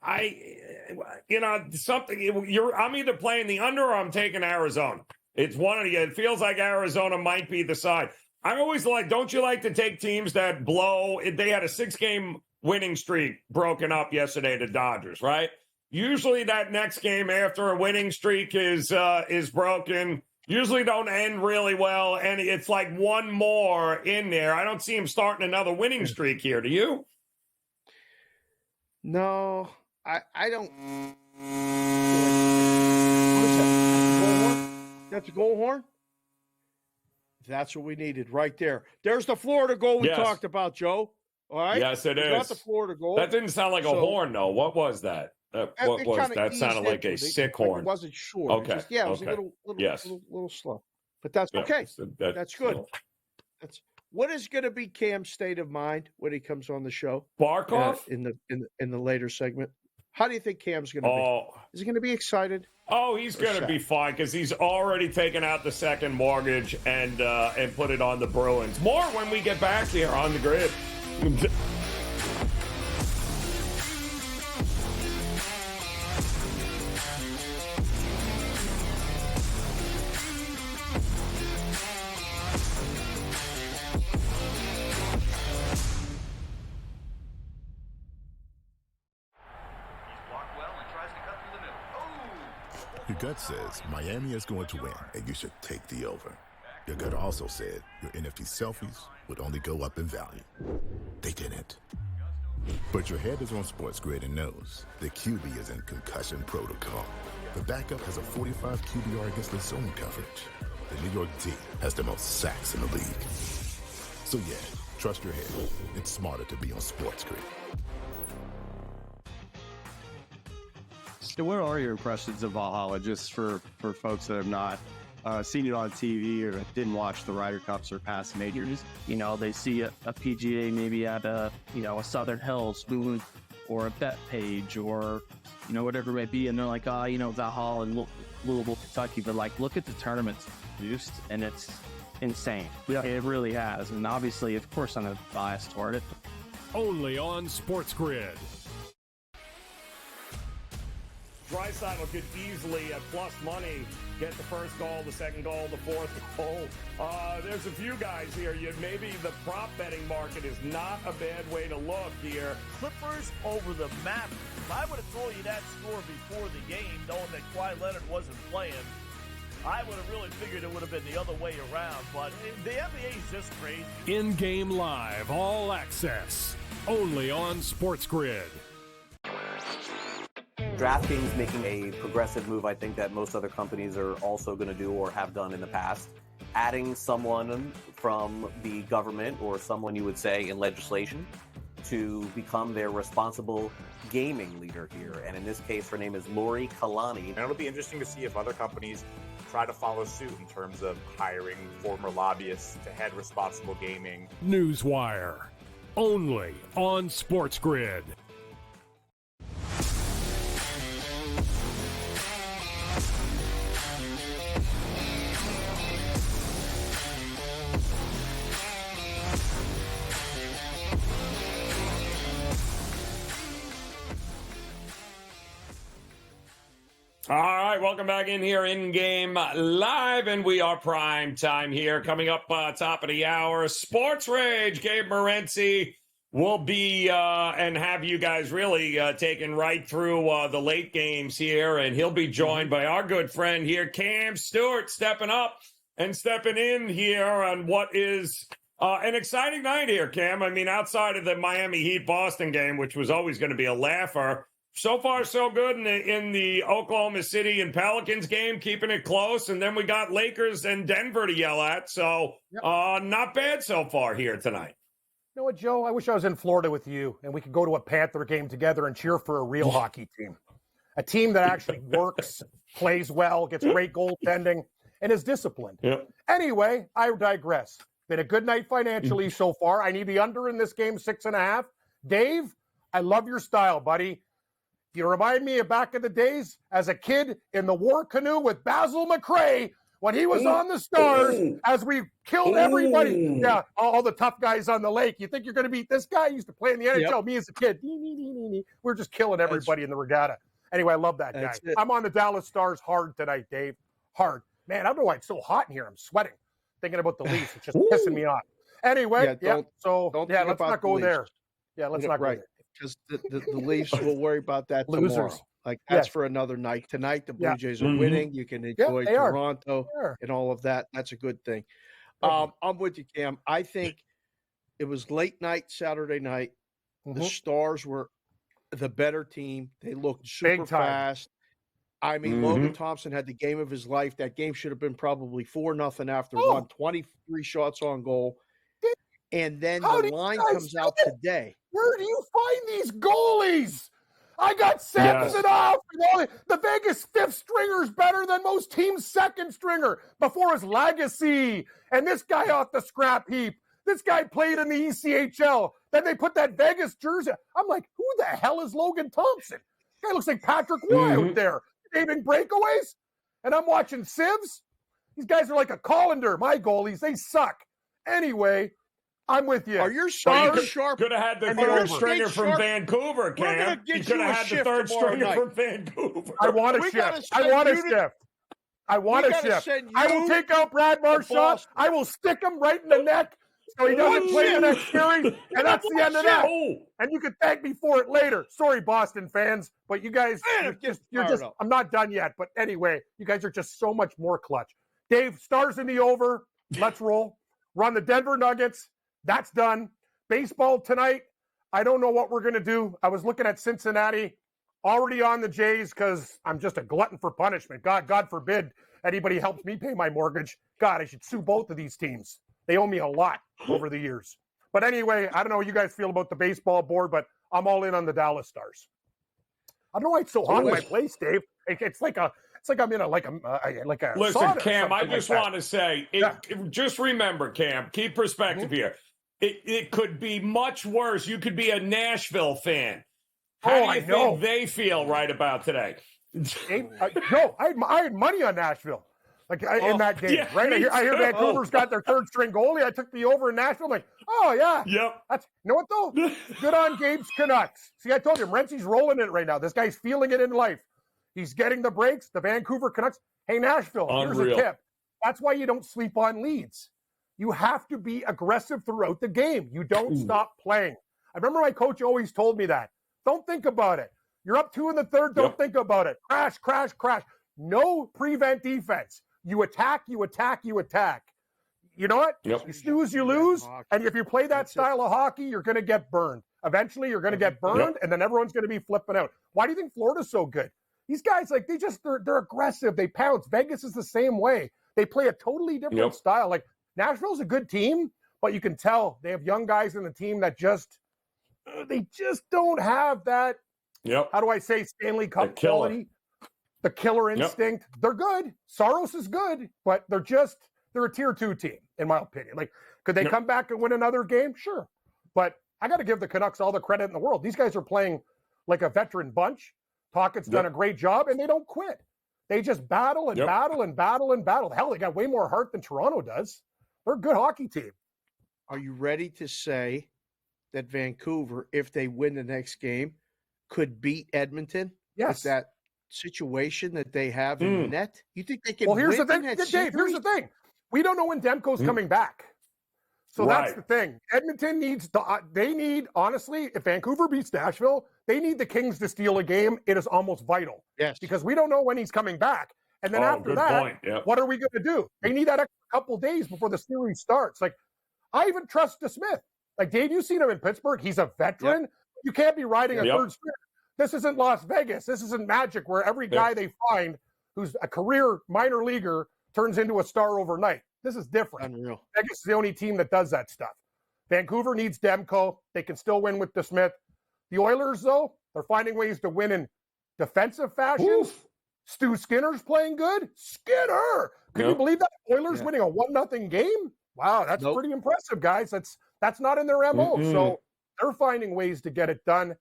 I'm either playing the under or I'm taking Arizona. It's one of the. It feels like Arizona might be the side. I always don't you like to take teams that blow? They had a 6-game winning streak broken up yesterday to Dodgers, right? Usually that next game after a winning streak is broken. Usually don't end really well, and it's like one more in there. I don't see him starting another winning streak here. Do you? No, I don't. What is that? Goal horn? That's a goal horn? That's what we needed right there. There's the Florida goal we talked about, Joe. All right? Yes, it is. Got the Florida goal. That didn't sound like a horn, though. What was that? What was kinda that? eased Sounded like into a it. sick Like, horn. it wasn't short. It Okay. just it was a Okay. Yes. little slow. But that's Yeah, okay. so That's good. That's what is gonna be Cam's state of mind when he comes on the show? Barkov? In the later segment. How do you think Cam's gonna be? Is he gonna be excited? Oh, he's going to be fine because he's already taken out the second mortgage and put it on the Bruins. More when we get back here on the grid. Your gut says Miami is going to win, and you should take the over. Your gut also said your NFT selfies would only go up in value. They didn't. But your head is on SportsGrid and knows the QB is in concussion protocol. The backup has a 45 QBR against the zone coverage. The New York D has the most sacks in the league. So yeah, trust your head. It's smarter to be on SportsGrid. So where are your impressions of Valhalla, just for folks that have not seen it on TV or didn't watch the Ryder Cups or past majors? You know, they see a PGA maybe at a Southern Hills or a Bet Page or, whatever it may be. And they're like, Valhalla and Louisville, Kentucky. But like, look at the tournaments produced and it's insane. Yeah. It really has. And obviously, of course, I'm biased toward it. Only on SportsGrid. Draisaitl could easily, at plus money, get the first goal, the second goal, the fourth goal. There's a few guys here. Maybe the prop betting market is not a bad way to look here. Clippers over the Mavericks. If I would have told you that score before the game, knowing that Kawhi Leonard wasn't playing, I would have really figured it would have been the other way around. But the NBA is just crazy. In-game live, all access, only on SportsGrid. DraftKings making a progressive move, I think, that most other companies are also going to do or have done in the past. Adding someone from the government or someone you would say in legislation to become their responsible gaming leader here. And in this case, her name is Lori Kalani. And it'll be interesting to see if other companies try to follow suit in terms of hiring former lobbyists to head responsible gaming. Newswire, only on SportsGrid. All right, welcome back in here, in-game live, and we are prime time here. Coming up top of the hour, Sports Rage. Gabe Morency will be and have you guys really taken right through the late games here, and he'll be joined by our good friend here, Cam Stewart, stepping up and stepping in here on what is an exciting night here, Cam. I mean, outside of the Miami Heat-Boston game, which was always going to be a laugher, so far, so good in the Oklahoma City and Pelicans game, keeping it close. And then we got Lakers and Denver to yell at. So not bad so far here tonight. You know what, Joe? I wish I was in Florida with you and we could go to a Panther game together and cheer for a real hockey team. A team that actually works, plays well, gets great goaltending, and is disciplined. Yep. Anyway, I digress. Been a good night financially so far. I need the under in this game, 6.5. Dave, I love your style, buddy. You remind me of back in the days as a kid in the war canoe with Basil McRae when he was on the Stars as we killed everybody. Yeah, all the tough guys on the lake. You think you're going to beat this guy? He used to play in the NHL. Me as a kid. We're just killing everybody in the regatta. Anyway, I love that guy. I'm on the Dallas Stars hard tonight, Dave. Hard. Man, I don't know why it's so hot in here. I'm sweating. Thinking about the Leafs. It's just pissing me off. Anyway, let's not go there. Yeah, let's not go there. Because the Leafs will worry about that tomorrow. Like, that's for another night. Tonight, the Blue Jays are winning. You can enjoy Toronto and all of that. That's a good thing. I'm with you, Cam. I think it was late night Saturday night. The Stars were the better team. They looked super fast. I mean, Logan Thompson had the game of his life. That game should have been probably 4-0 after 23 shots on goal. And then the line comes out today. Where do you find these goalies? I got Samson off. The Vegas fifth stringer is better than most teams' second stringer before his legacy. And this guy off the scrap heap. This guy played in the ECHL. Then they put that Vegas jersey. I'm like, who the hell is Logan Thompson? Guy looks like Patrick Roy out there. Saving breakaways. And I'm watching Sivs. These guys are like a colander. My goalies, they suck. Anyway, I'm with you. Are your stars sharp? Could have had the third stringer from Vancouver, Cam. You could have had the third stringer from Vancouver. I want a shift. I want a shift. I want a shift. I will take out Brad Marchand. I will stick him right in the neck so he doesn't play the next series. And that's the end of that. And you can thank me for it later. Sorry, Boston fans, but you guys, you're just I'm not done yet. But anyway, you guys are just so much more clutch. Dave, stars in the over. Let's roll. Run the Denver Nuggets. That's done. Baseball tonight. I don't know what we're going to do. I was looking at Cincinnati, already on the Jays because I'm just a glutton for punishment. God forbid anybody helps me pay my mortgage. God, I should sue both of these teams. They owe me a lot over the years. But anyway, I don't know how you guys feel about the baseball board, but I'm all in on the Dallas Stars. I don't know why it's so hot in my place, Dave. It's like I'm in a Listen, sauna Cam, I just like want to say, just remember, Cam, keep perspective here. It could be much worse. You could be a Nashville fan. How do you think they feel right about today? No, I had money on Nashville. In that game, right? I hear Vancouver's got their third string goalie. I took the over in Nashville. I'm like, oh yeah, yep. You know what though? Good on Gabe's Canucks. See, I told you, Renzi's rolling it right now. This guy's feeling it in life. He's getting the breaks. The Vancouver Canucks. Hey, Nashville, here's a tip. That's why you don't sleep on leads. You have to be aggressive throughout the game. You don't stop playing. I remember my coach always told me that. Don't think about it. You're up 2 in the third. Don't think about it. Crash, crash, crash. No prevent defense. You attack, you attack, you attack. You know what? You snooze, you lose. And if you play that style of hockey, you're going to get burned. Eventually, you're going to get burned, and then everyone's going to be flipping out. Why do you think Florida's so good? These guys, they're aggressive. They pounce. Vegas is the same way. They play a totally different style. Like, Nashville's a good team, but you can tell they have young guys in the team that they just don't have that, how do I say, Stanley Cup quality. The killer instinct. They're good. Saros is good, but they're a tier 2 team, in my opinion. Like, could they come back and win another game? Sure. But I got to give the Canucks all the credit in the world. These guys are playing like a veteran bunch. Tockett's done a great job, and they don't quit. They just battle and battle and battle and battle. Hell, they got way more heart than Toronto does. They're a good hockey team. Are you ready to say that Vancouver, if they win the next game, could beat Edmonton? Yes. With that situation that they have in the net? You think they can here's the win thing, that Dave, here's the thing. We don't know when Demko's coming back. So that's the thing. Edmonton honestly, if Vancouver beats Nashville, they need the Kings to steal a game. It is almost vital. Yes. Because we don't know when he's coming back. And then after that, what are we going to do? They need that extra couple days before the series starts. Like, I even trust DeSmith. Like, Dave, you've seen him in Pittsburgh. He's a veteran. Yep. You can't be riding a third string. This isn't Las Vegas. This isn't Magic, where every guy they find who's a career minor leaguer turns into a star overnight. This is different. Unreal. Vegas is the only team that does that stuff. Vancouver needs Demko. They can still win with DeSmith. The Oilers, though, they're finding ways to win in defensive fashion. Oof. Stu Skinner's playing good. Skinner! Can you believe that? Oilers winning a 1-0 game? Wow, that's pretty impressive, guys. That's not in their MO. So they're finding ways to get it done.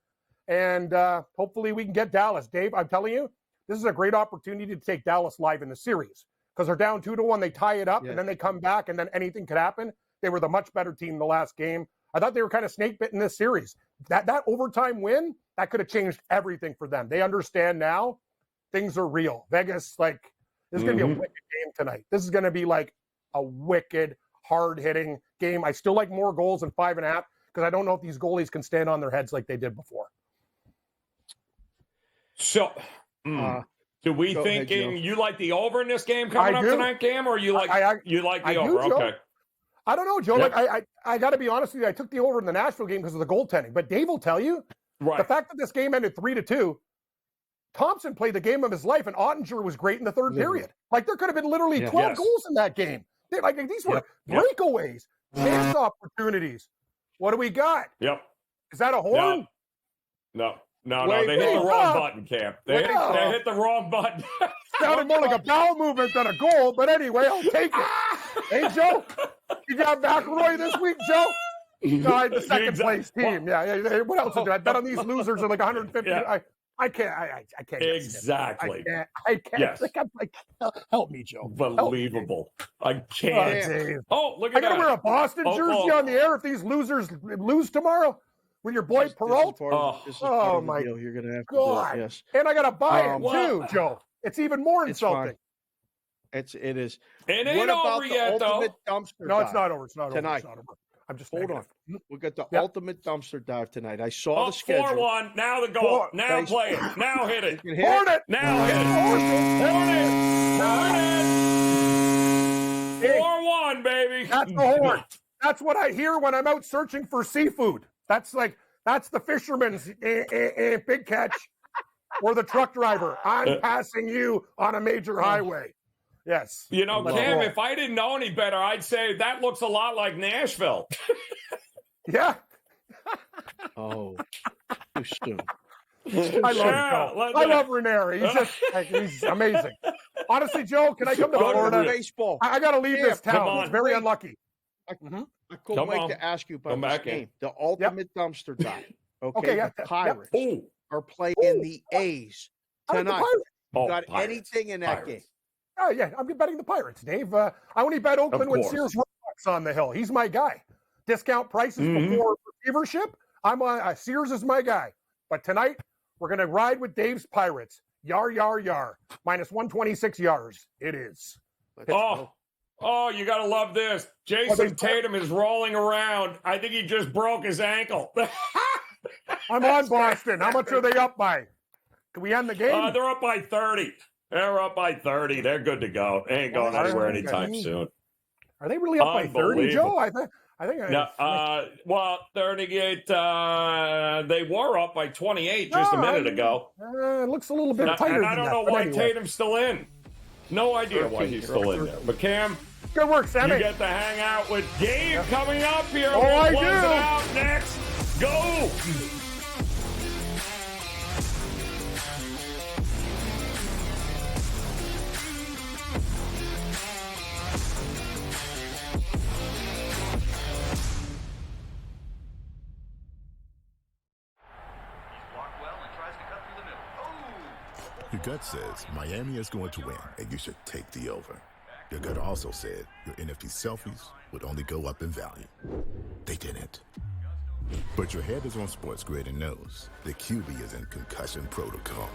And hopefully we can get Dallas. Dave, I'm telling you, this is a great opportunity to take Dallas live in the series because they're down 2-1. They tie it up, and then they come back, and then anything could happen. They were the much better team the last game. I thought they were kind of snake bit in this series. That overtime win, that could have changed everything for them. They understand now things are real. Vegas, this is going to be a wicked game tonight. This is going to be like a wicked, hard-hitting game. I still like more goals than 5.5 because I don't know if these goalies can stand on their heads like they did before. So, do we think you like the over in this game coming up tonight, Cam, or you like the over? Do, okay. I don't know, Joe. Yep. I got to be honest with you. I took the over in the Nashville game because of the goaltending. But Dave will tell you, the fact that this game ended 3-2, Thompson played the game of his life, and Ottinger was great in the third period. Like, there could have been literally 12 goals in that game. These were breakaways, chance opportunities. What do we got? Yep. Is that a horn? No. No, Wait, they hit the wait, wrong up. button, Cam. They Wait, hit the wrong button. Sounded more like a bowel movement than a goal, but anyway, I'll take it. Hey, Joe, did you have McElroy this week, Joe? No, I had the second place team. Yeah. What else did I bet on these losers are like 150? Yeah. I can't. I can't. Exactly. I can't. Yes. I'm like, help me, Joe. Believable. I can't. Dave. Oh, look at I that. gotta wear a Boston jersey on the air if these losers lose tomorrow with your boy Peralta. This is part of the deal. You're going to have to do it, yes. And I gotta buy it too, Joe. It's even more insulting. It is. It ain't what about over the yet, ultimate though. dumpster No, dive it's not over. It's not over. tonight? It's not over. I'm just Hold negative. on. We got the ultimate dumpster dive tonight. I saw the schedule. 4-1. Now the goal. Now Guys, play it. Now hit it. You can hit it. Now hit it. Horn it. 4-1, baby. That's the horn. That's what I hear when I'm out searching for seafood. That's the fisherman's big catch or the truck driver. I'm passing you on a major highway. Yes. You know, Cam, if I didn't know any better, I'd say that looks a lot like Nashville. Yeah. Oh, too soon. I love Raineri. He's amazing. Honestly, Joe, can I come to Florida? Baseball. I got to leave this town. It's very unlucky. I couldn't wait to ask you about this game. The ultimate dumpster dive. Okay, the Pirates are playing the A's tonight. Got anything in that game? Oh, yeah, I'm betting the Pirates, Dave. I only bet Oakland when Sears Roebuck's on the hill. He's my guy. Discount prices before receivership. I'm on Sears is my guy. But tonight, we're going to ride with Dave's Pirates. Yar, yar, yar. Minus 126 yards. It is. Oh, you got to love this. Jason Tatum is rolling around. I think he just broke his ankle. I'm on Boston. How much are they up by? Can we end the game? They're up by 30. They're up by 30. They're good to go. They ain't going anywhere anytime soon. Are they really up by 30, Joe? I think. Well, 38. They were up by 28 just a minute ago. It looks a little bit tighter. And I don't know why Tatum's still in. No idea why he's still in there. But Cam, good work, Sammy. You get to hang out with Dave coming up here. Oh, we'll I close do. it out next. Go. Your gut says Miami is going to win, and you should take the over. Your gut also said your NFT selfies would only go up in value. They didn't. But your head is on SportsGrid and knows the QB is in concussion protocol.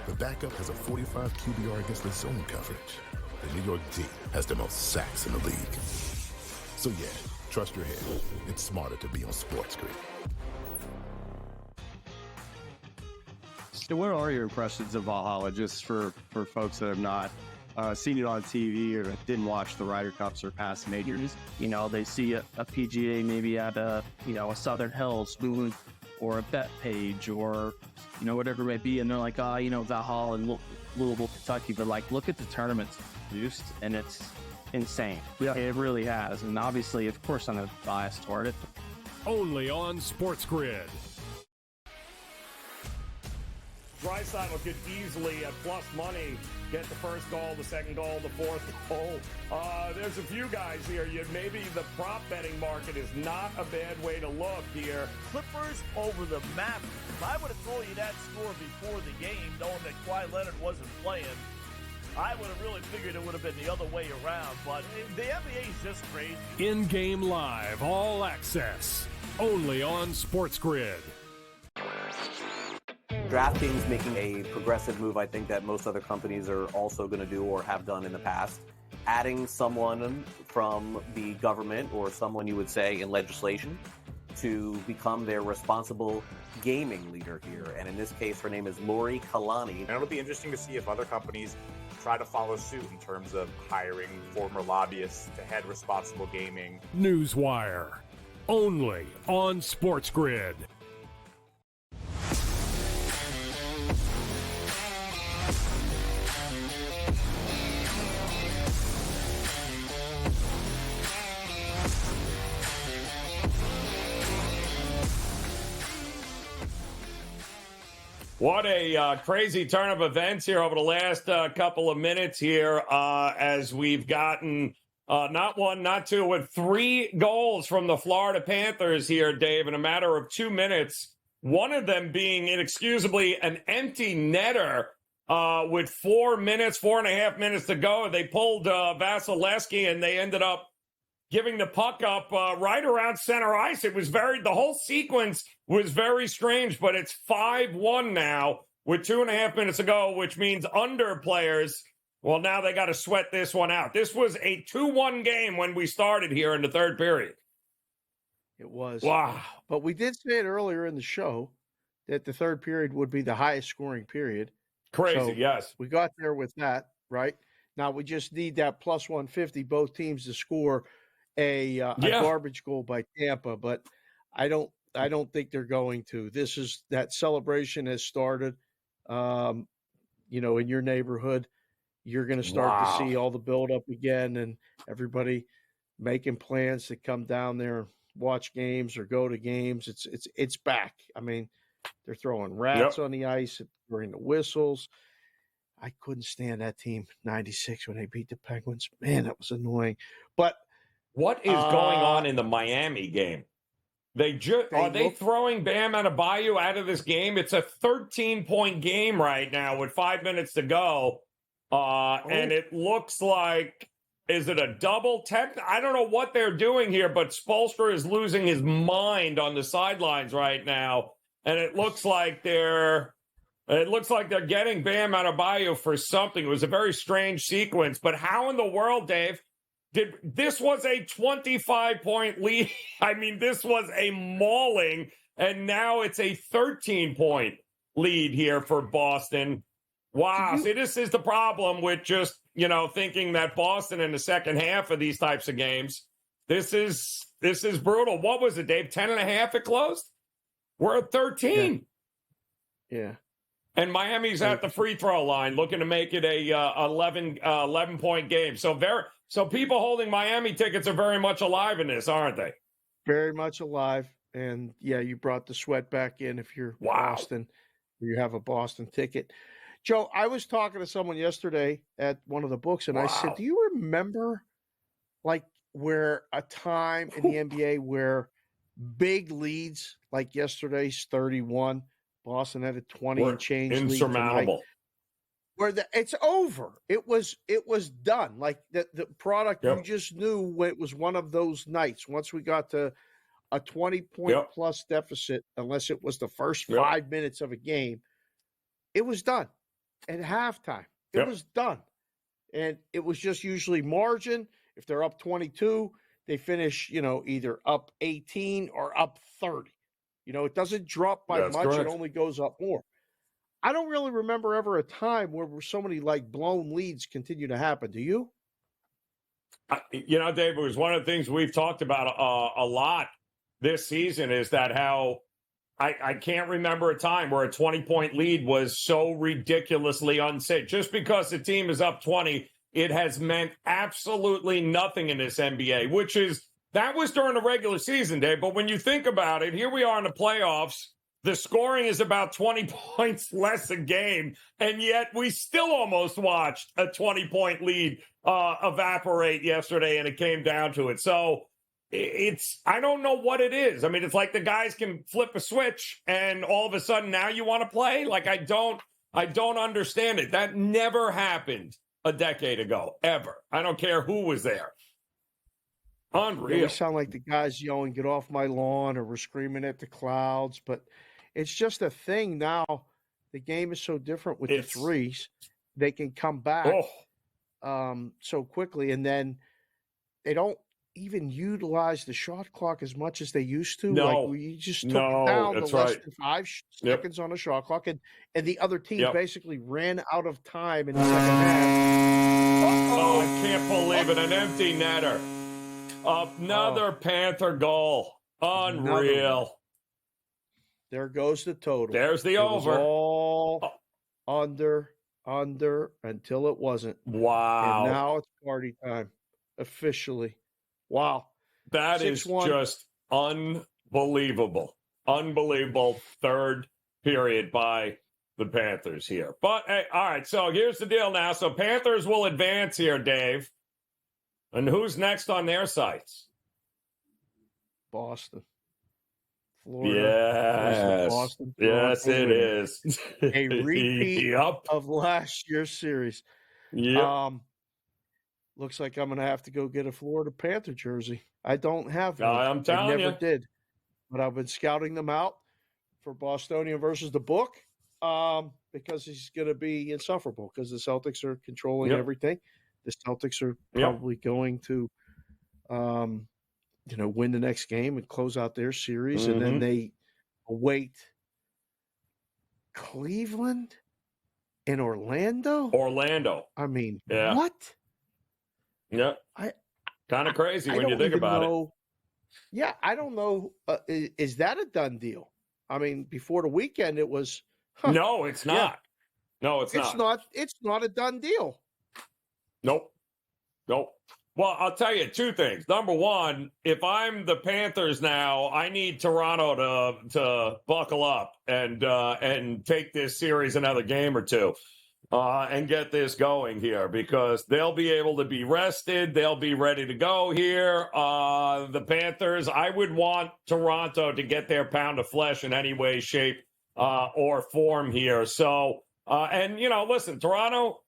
The backup has a 45 QBR against the zone coverage. The New York D has the most sacks in the league. So yeah, trust your head. It's smarter to be on SportsGrid. So where are your impressions of Valhalla, just for folks that have not seen it on TV or didn't watch the Ryder Cups or past majors? You know, they see a PGA maybe at a Southern Hills Moon or a Bet Page or, whatever it may be. And they're like, Valhalla and Louisville, Kentucky. But like, look at the tournaments produced and it's insane. Yeah. It really has. And obviously, of course, I'm a bias toward it. Only on SportsGrid. Draisaitl could easily, at plus money, get the first goal, the second goal, the fourth goal. There's a few guys here. Maybe the prop betting market is not a bad way to look here. Clippers over the Mavericks. If I would have told you that score before the game, knowing that Kawhi Leonard wasn't playing, I would have really figured it would have been the other way around. But the NBA is just crazy. InGame Live, all access, only on SportsGrid. DraftKings making a progressive move, I think, that most other companies are also going to do or have done in the past. Adding someone from the government or someone you would say in legislation to become their responsible gaming leader here. And in this case, her name is Lori Kalani. And it'll be interesting to see if other companies try to follow suit in terms of hiring former lobbyists to head responsible gaming. Newswire, only on SportsGrid. What a crazy turn of events here over the last couple of minutes here as we've gotten not one, not two, with 3 goals from the Florida Panthers here, Dave, in a matter of 2 minutes. One of them being inexcusably an empty netter with 4 minutes, 4.5 minutes to go. They pulled Vasilevsky and they ended up giving the puck up right around center ice. It was the whole sequence was very strange, but it's 5-1 now with 2.5 minutes to go, which means under players, well, now they got to sweat this one out. This was a 2-1 game when we started here in the third period. It was. Wow. But we did say it earlier in the show that the third period would be the highest scoring period. Crazy, so yes. We got there with that, right? Now we just need that plus 150, both teams to score a garbage goal by Tampa, but I don't think they're going to. That celebration has started. In your neighborhood, you're going to start to see all the build up again, and everybody making plans to come down there and watch games or go to games. It's back. I mean, they're throwing rats on the ice during the whistles. I couldn't stand that team 96 when they beat the Penguins. Man, that was annoying. But what is going on in the Miami game? Are they throwing Bam Adebayo out of this game? It's a 13-point game right now with 5 minutes to go. And it looks like, is it a double tech? I don't know what they're doing here, but Spoelstra is losing his mind on the sidelines right now. And it looks like they're getting Bam Adebayo for something. It was a very strange sequence. But how in the world, Dave, this was a 25-point lead. I mean, this was a mauling, and now it's a 13-point lead here for Boston. Wow. See, this is the problem with just, thinking that Boston in the second half of these types of games, this is brutal. What was it, Dave? 10.5 it closed? We're at 13. Yeah. And Miami's at the free throw line looking to make it a 11-point game. So people holding Miami tickets are very much alive in this, aren't they? Very much alive. And, yeah, you brought the sweat back in if you're Boston, or you have a Boston ticket. Joe, I was talking to someone yesterday at one of the books, and I said, do you remember, where a time in the NBA where big leads, like yesterday's 31, Boston had a 20 and change lead insurmountable. Where it's over. It was done. Like the product, you just knew when it was one of those nights. Once we got to a 20-point plus deficit, unless it was the first 5 minutes of a game, it was done. At halftime, it was done. And it was just usually margin. If they're up 22, they finish, either up 18 or up 30. It doesn't drop by much. Correct. It only goes up more. I don't really remember ever a time where so many blown leads continue to happen. Do you? Dave, it was one of the things we've talked about a lot this season is that how I can't remember a time where a 20-point lead was so ridiculously unsafe. Just because the team is up 20, it has meant absolutely nothing in this NBA, that was during the regular season, Dave. But when you think about it, here we are in the playoffs. The scoring is about 20 points less a game, and yet we still almost watched a 20-point lead evaporate yesterday, and it came down to it. So I don't know what it is. I mean, it's like the guys can flip a switch, and all of a sudden now you want to play? I don't understand it. That never happened a decade ago, ever. I don't care who was there. Unreal. We sound like the guys yelling, "Get off my lawn," or we're screaming at the clouds, but it's just a thing now. The game is so different with the threes. They can come back so quickly, and then they don't even utilize the shot clock as much as they used to. No. We just took it down to less than 5 seconds on a shot clock, and the other team basically ran out of time in the second half. Oh, I can't believe it. An empty netter. Another Panther goal. Unreal. There goes the total. There's the over. All under until it wasn't. Wow. And now it's party time. Officially. Wow. That is just unbelievable. Unbelievable third period by the Panthers here. But, hey, all right, so here's the deal now. So Panthers will advance here, Dave. And who's next on their sites? Boston. Florida. Yes. Boston, yes, it win. is. A repeat Yep. of last year's series. Yep. Looks like I'm going to have to go get a Florida Panther jersey. I don't have one. I'm telling I never you. did. But I've been scouting them out for Bostonian versus the book because he's going to be insufferable because the Celtics are controlling everything. The Celtics are probably going to, win the next game and close out their series. And then they await Cleveland and Orlando. I mean, what? Yeah. Kind of crazy when you think about it. Yeah, I don't know. Is that a done deal? I mean, before the weekend, it was. No, it's not. Yeah. No, it's not. It's not a done deal. Nope. Well, I'll tell you two things. Number one, if I'm the Panthers now, I need Toronto to buckle up and take this series another game or two. And get this going here because they'll be able to be rested. They'll be ready to go here. The Panthers, I would want Toronto to get their pound of flesh in any way, shape, or form here. So, listen, Toronto,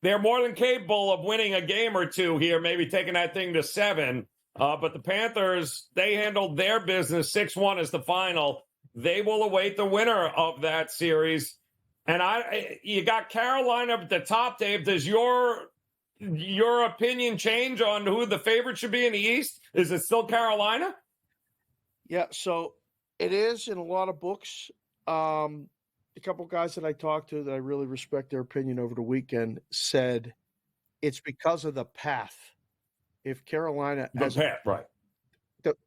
they're more than capable of winning a game or two here, maybe taking that thing to 7. But the Panthers, they handled their business. 6-1 is the final. They will await the winner of that series. And you got Carolina at the top, Dave. Does your opinion change on who the favorite should be in the East? Is it still Carolina? Yeah, so it is in a lot of books. A couple guys that I talked to that I really respect their opinion over the weekend said it's because of the path. If Carolina has right.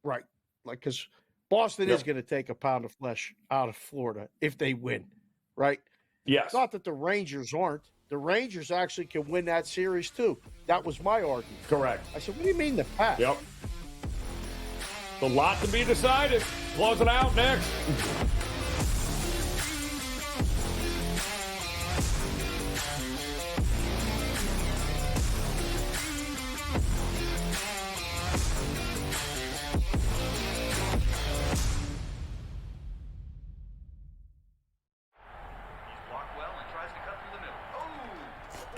Right. Like, because Boston is going to take a pound of flesh out of Florida if they win, right? Yes. It's not that the Rangers aren't. The Rangers actually can win that series too. That was my argument. Correct. I said, what do you mean the path? Yep. A lot to be decided. Close it out next.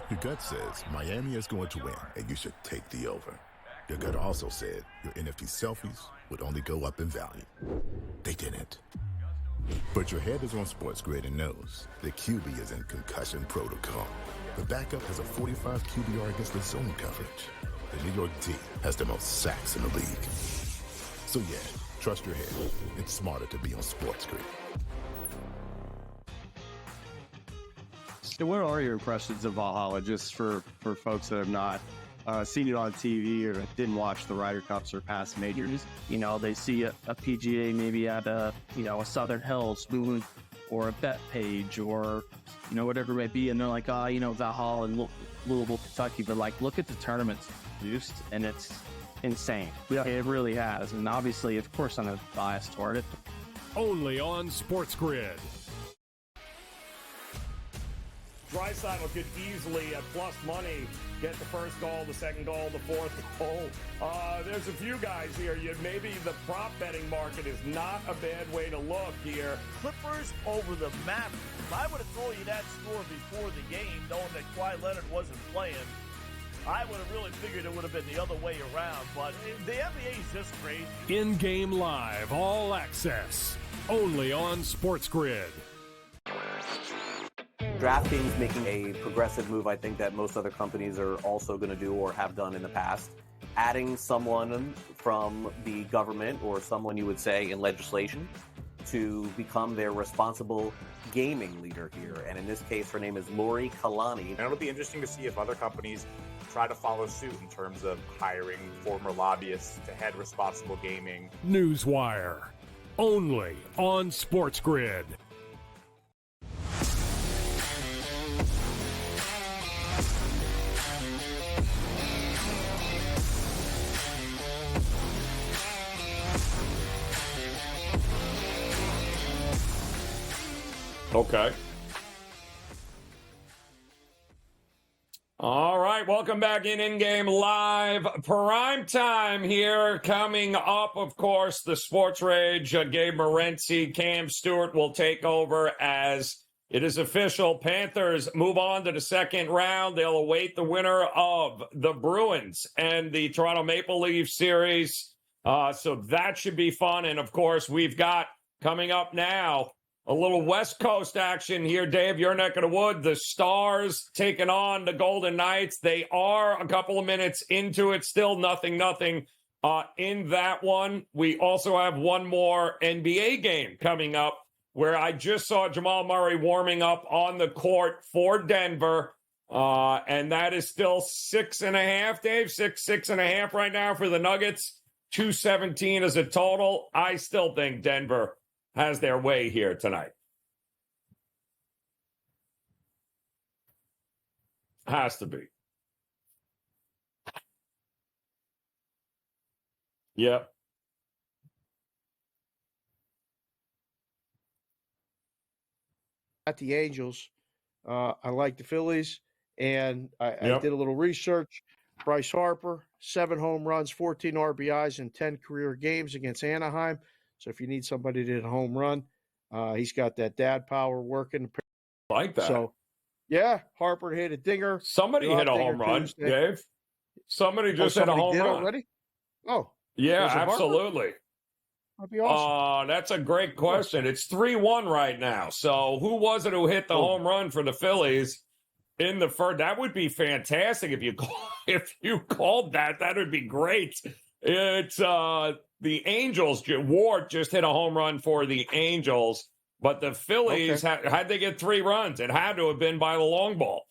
Your gut says Miami is going to win, and you should take the over. Your gut also said your NFT selfies would only go up in value. They didn't. But your head is on SportsGrid and knows the QB is in concussion protocol. The backup has a 45 QBR against the zone coverage. The New York D has the most sacks in the league. So yeah, trust your head. It's smarter to be on SportsGrid. So where are your impressions of Valhalla, just for folks that have not seen it on TV or didn't watch the Ryder Cups or past majors? They see a PGA maybe at a Southern Hills or a Bet Page or, whatever it may be. And they're like, Valhalla and Louisville, Kentucky. But look at the tournaments produced and it's insane. Yeah. It really has. And obviously, of course, I'm a bias toward it. Only on SportsGrid. Draisaitl could easily, at plus money, get the first goal, the second goal, the fourth goal. There's a few guys here. Maybe the prop betting market is not a bad way to look here. Clippers over the Mavericks. If I would have told you that score before the game, knowing that Kawhi Leonard wasn't playing, I would have really figured it would have been the other way around. But the NBA is just crazy. InGame Live, all access, only on SportsGrid. DraftKings making a progressive move, I think, that most other companies are also going to do or have done in the past. Adding someone from the government or someone you would say in legislation to become their responsible gaming leader here. And in this case, her name is Lori Kalani. And it'll be interesting to see if other companies try to follow suit in terms of hiring former lobbyists to head responsible gaming. Newswire, only on SportsGrid. Okay. right, welcome back in-game live prime time here. Coming up, of course, the Sports Rage. Gabe Morency, Cam Stewart will take over as it is official. Panthers move on to the second round. They'll await the winner of the Bruins and the Toronto Maple Leafs series. So that should be fun. And, of course, we've got coming up now a little West Coast action here, Dave, your neck of the wood. The Stars taking on the Golden Knights. They are a couple of minutes into it. Still nothing in that one. We also have one more NBA game coming up where I just saw Jamal Murray warming up on the court for Denver. And that is still 6.5, Dave. 6.5 right now for the Nuggets. 217 as a total. I still think Denver has their way here tonight. Has to be. Yep. At the Angels, I like the Phillies, and I did a little research. Bryce Harper, 7 home runs, 14 RBIs in 10 career games against Anaheim. So if you need somebody to hit a home run, he's got that dad power working. Like that. So, yeah, Harper hit a dinger. Somebody hit a home run, Dave. Somebody just hit a home run already. Oh, yeah, absolutely. That'd be awesome. That's a great question. It's 3-1 right now. So who was it who hit the home run for the Phillies in the first? That would be fantastic if you called that. That would be great. It's the Angels. Ward just hit a home run for the Angels, but the Phillies had they get 3 runs. It had to have been by the long ball.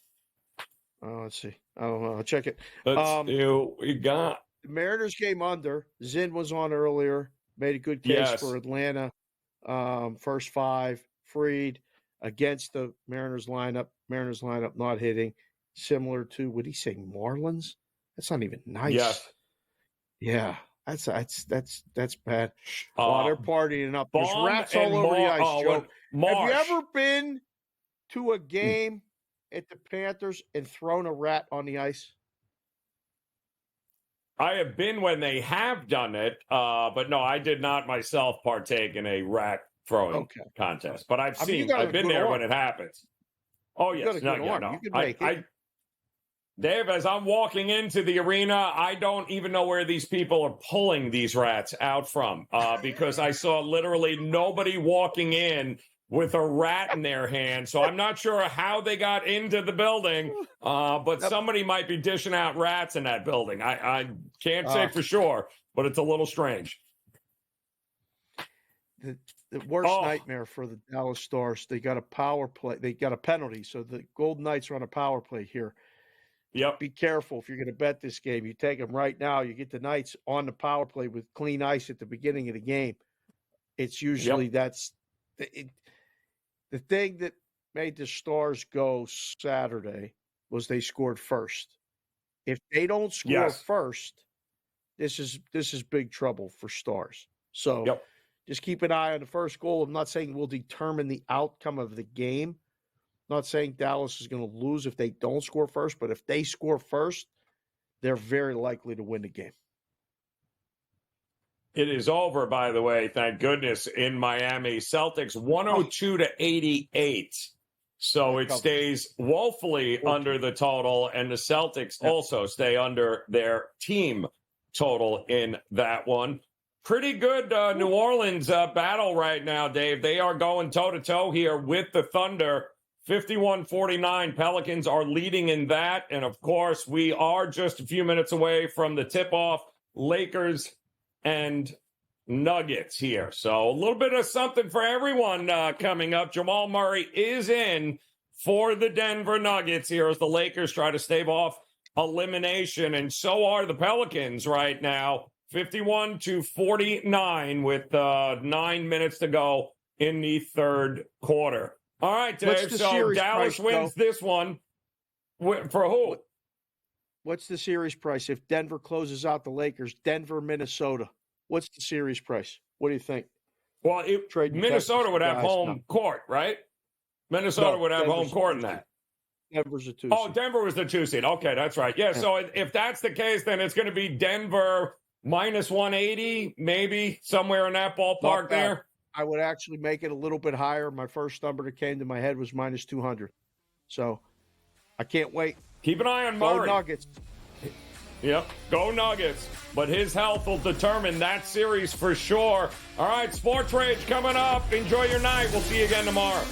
Let's see. I'll check it. Let's see who we got. The Mariners game under. Zinn was on earlier. Made a good case for Atlanta. First 5. Freed against the Mariners lineup. Mariners lineup not hitting. Similar to, what he say, Marlins? That's not even nice. Yes. Yeah. That's bad. They're partying up. There's rats all over the ice, Joe. Have you ever been to a game at the Panthers and thrown a rat on the ice? I have been when they have done it, but no, I did not myself partake in a rat throwing contest. But I've been there when it happens. Oh, yes. You can make it. Dave, as I'm walking into the arena, I don't even know where these people are pulling these rats out from because I saw literally nobody walking in with a rat in their hand. So I'm not sure how they got into the building, but somebody might be dishing out rats in that building. I can't say for sure, but it's a little strange. The worst nightmare for the Dallas Stars, they got a power play. They got a penalty. So the Golden Knights are on a power play here. Yep. Be careful if you're going to bet this game. You take them right now. You get the Knights on the power play with clean ice at the beginning of the game. It's usually that's the thing that made the Stars go Saturday was they scored first. If they don't score first, this is big trouble for Stars. So just keep an eye on the first goal. I'm not saying we'll determine the outcome of the game. Not saying Dallas is going to lose if they don't score first, but if they score first, they're very likely to win the game. It is over, by the way, thank goodness, in Miami. Celtics 102-88. So it stays woefully under the total, and the Celtics also stay under their team total in that one. Pretty good New Orleans battle right now, Dave. They are going toe-to-toe here with the Thunder. 51-49, Pelicans are leading in that. And, of course, we are just a few minutes away from the tip-off, Lakers and Nuggets here. So a little bit of something for everyone coming up. Jamal Murray is in for the Denver Nuggets here as the Lakers try to stave off elimination. And so are the Pelicans right now, 51-49 with 9 minutes to go in the third quarter. All right, Dave. So Dallas wins this one. For who? What's the series price if Denver closes out the Lakers? Denver, Minnesota. What's the series price? What do you think? Well, Minnesota would have home court, right? Minnesota would have home court in that. Denver's a 2 Oh, seed. Denver was the 2 seed. Okay, that's right. Yeah, so if that's the case, then it's going to be Denver minus 180, maybe somewhere in that ballpark there. I would actually make it a little bit higher. My first number that came to my head was minus 200. So I can't wait. Keep an eye on Go Murray. Nuggets. Yep, go Nuggets. But his health will determine that series for sure. All right, Sports Rage coming up. Enjoy your night. We'll see you again tomorrow.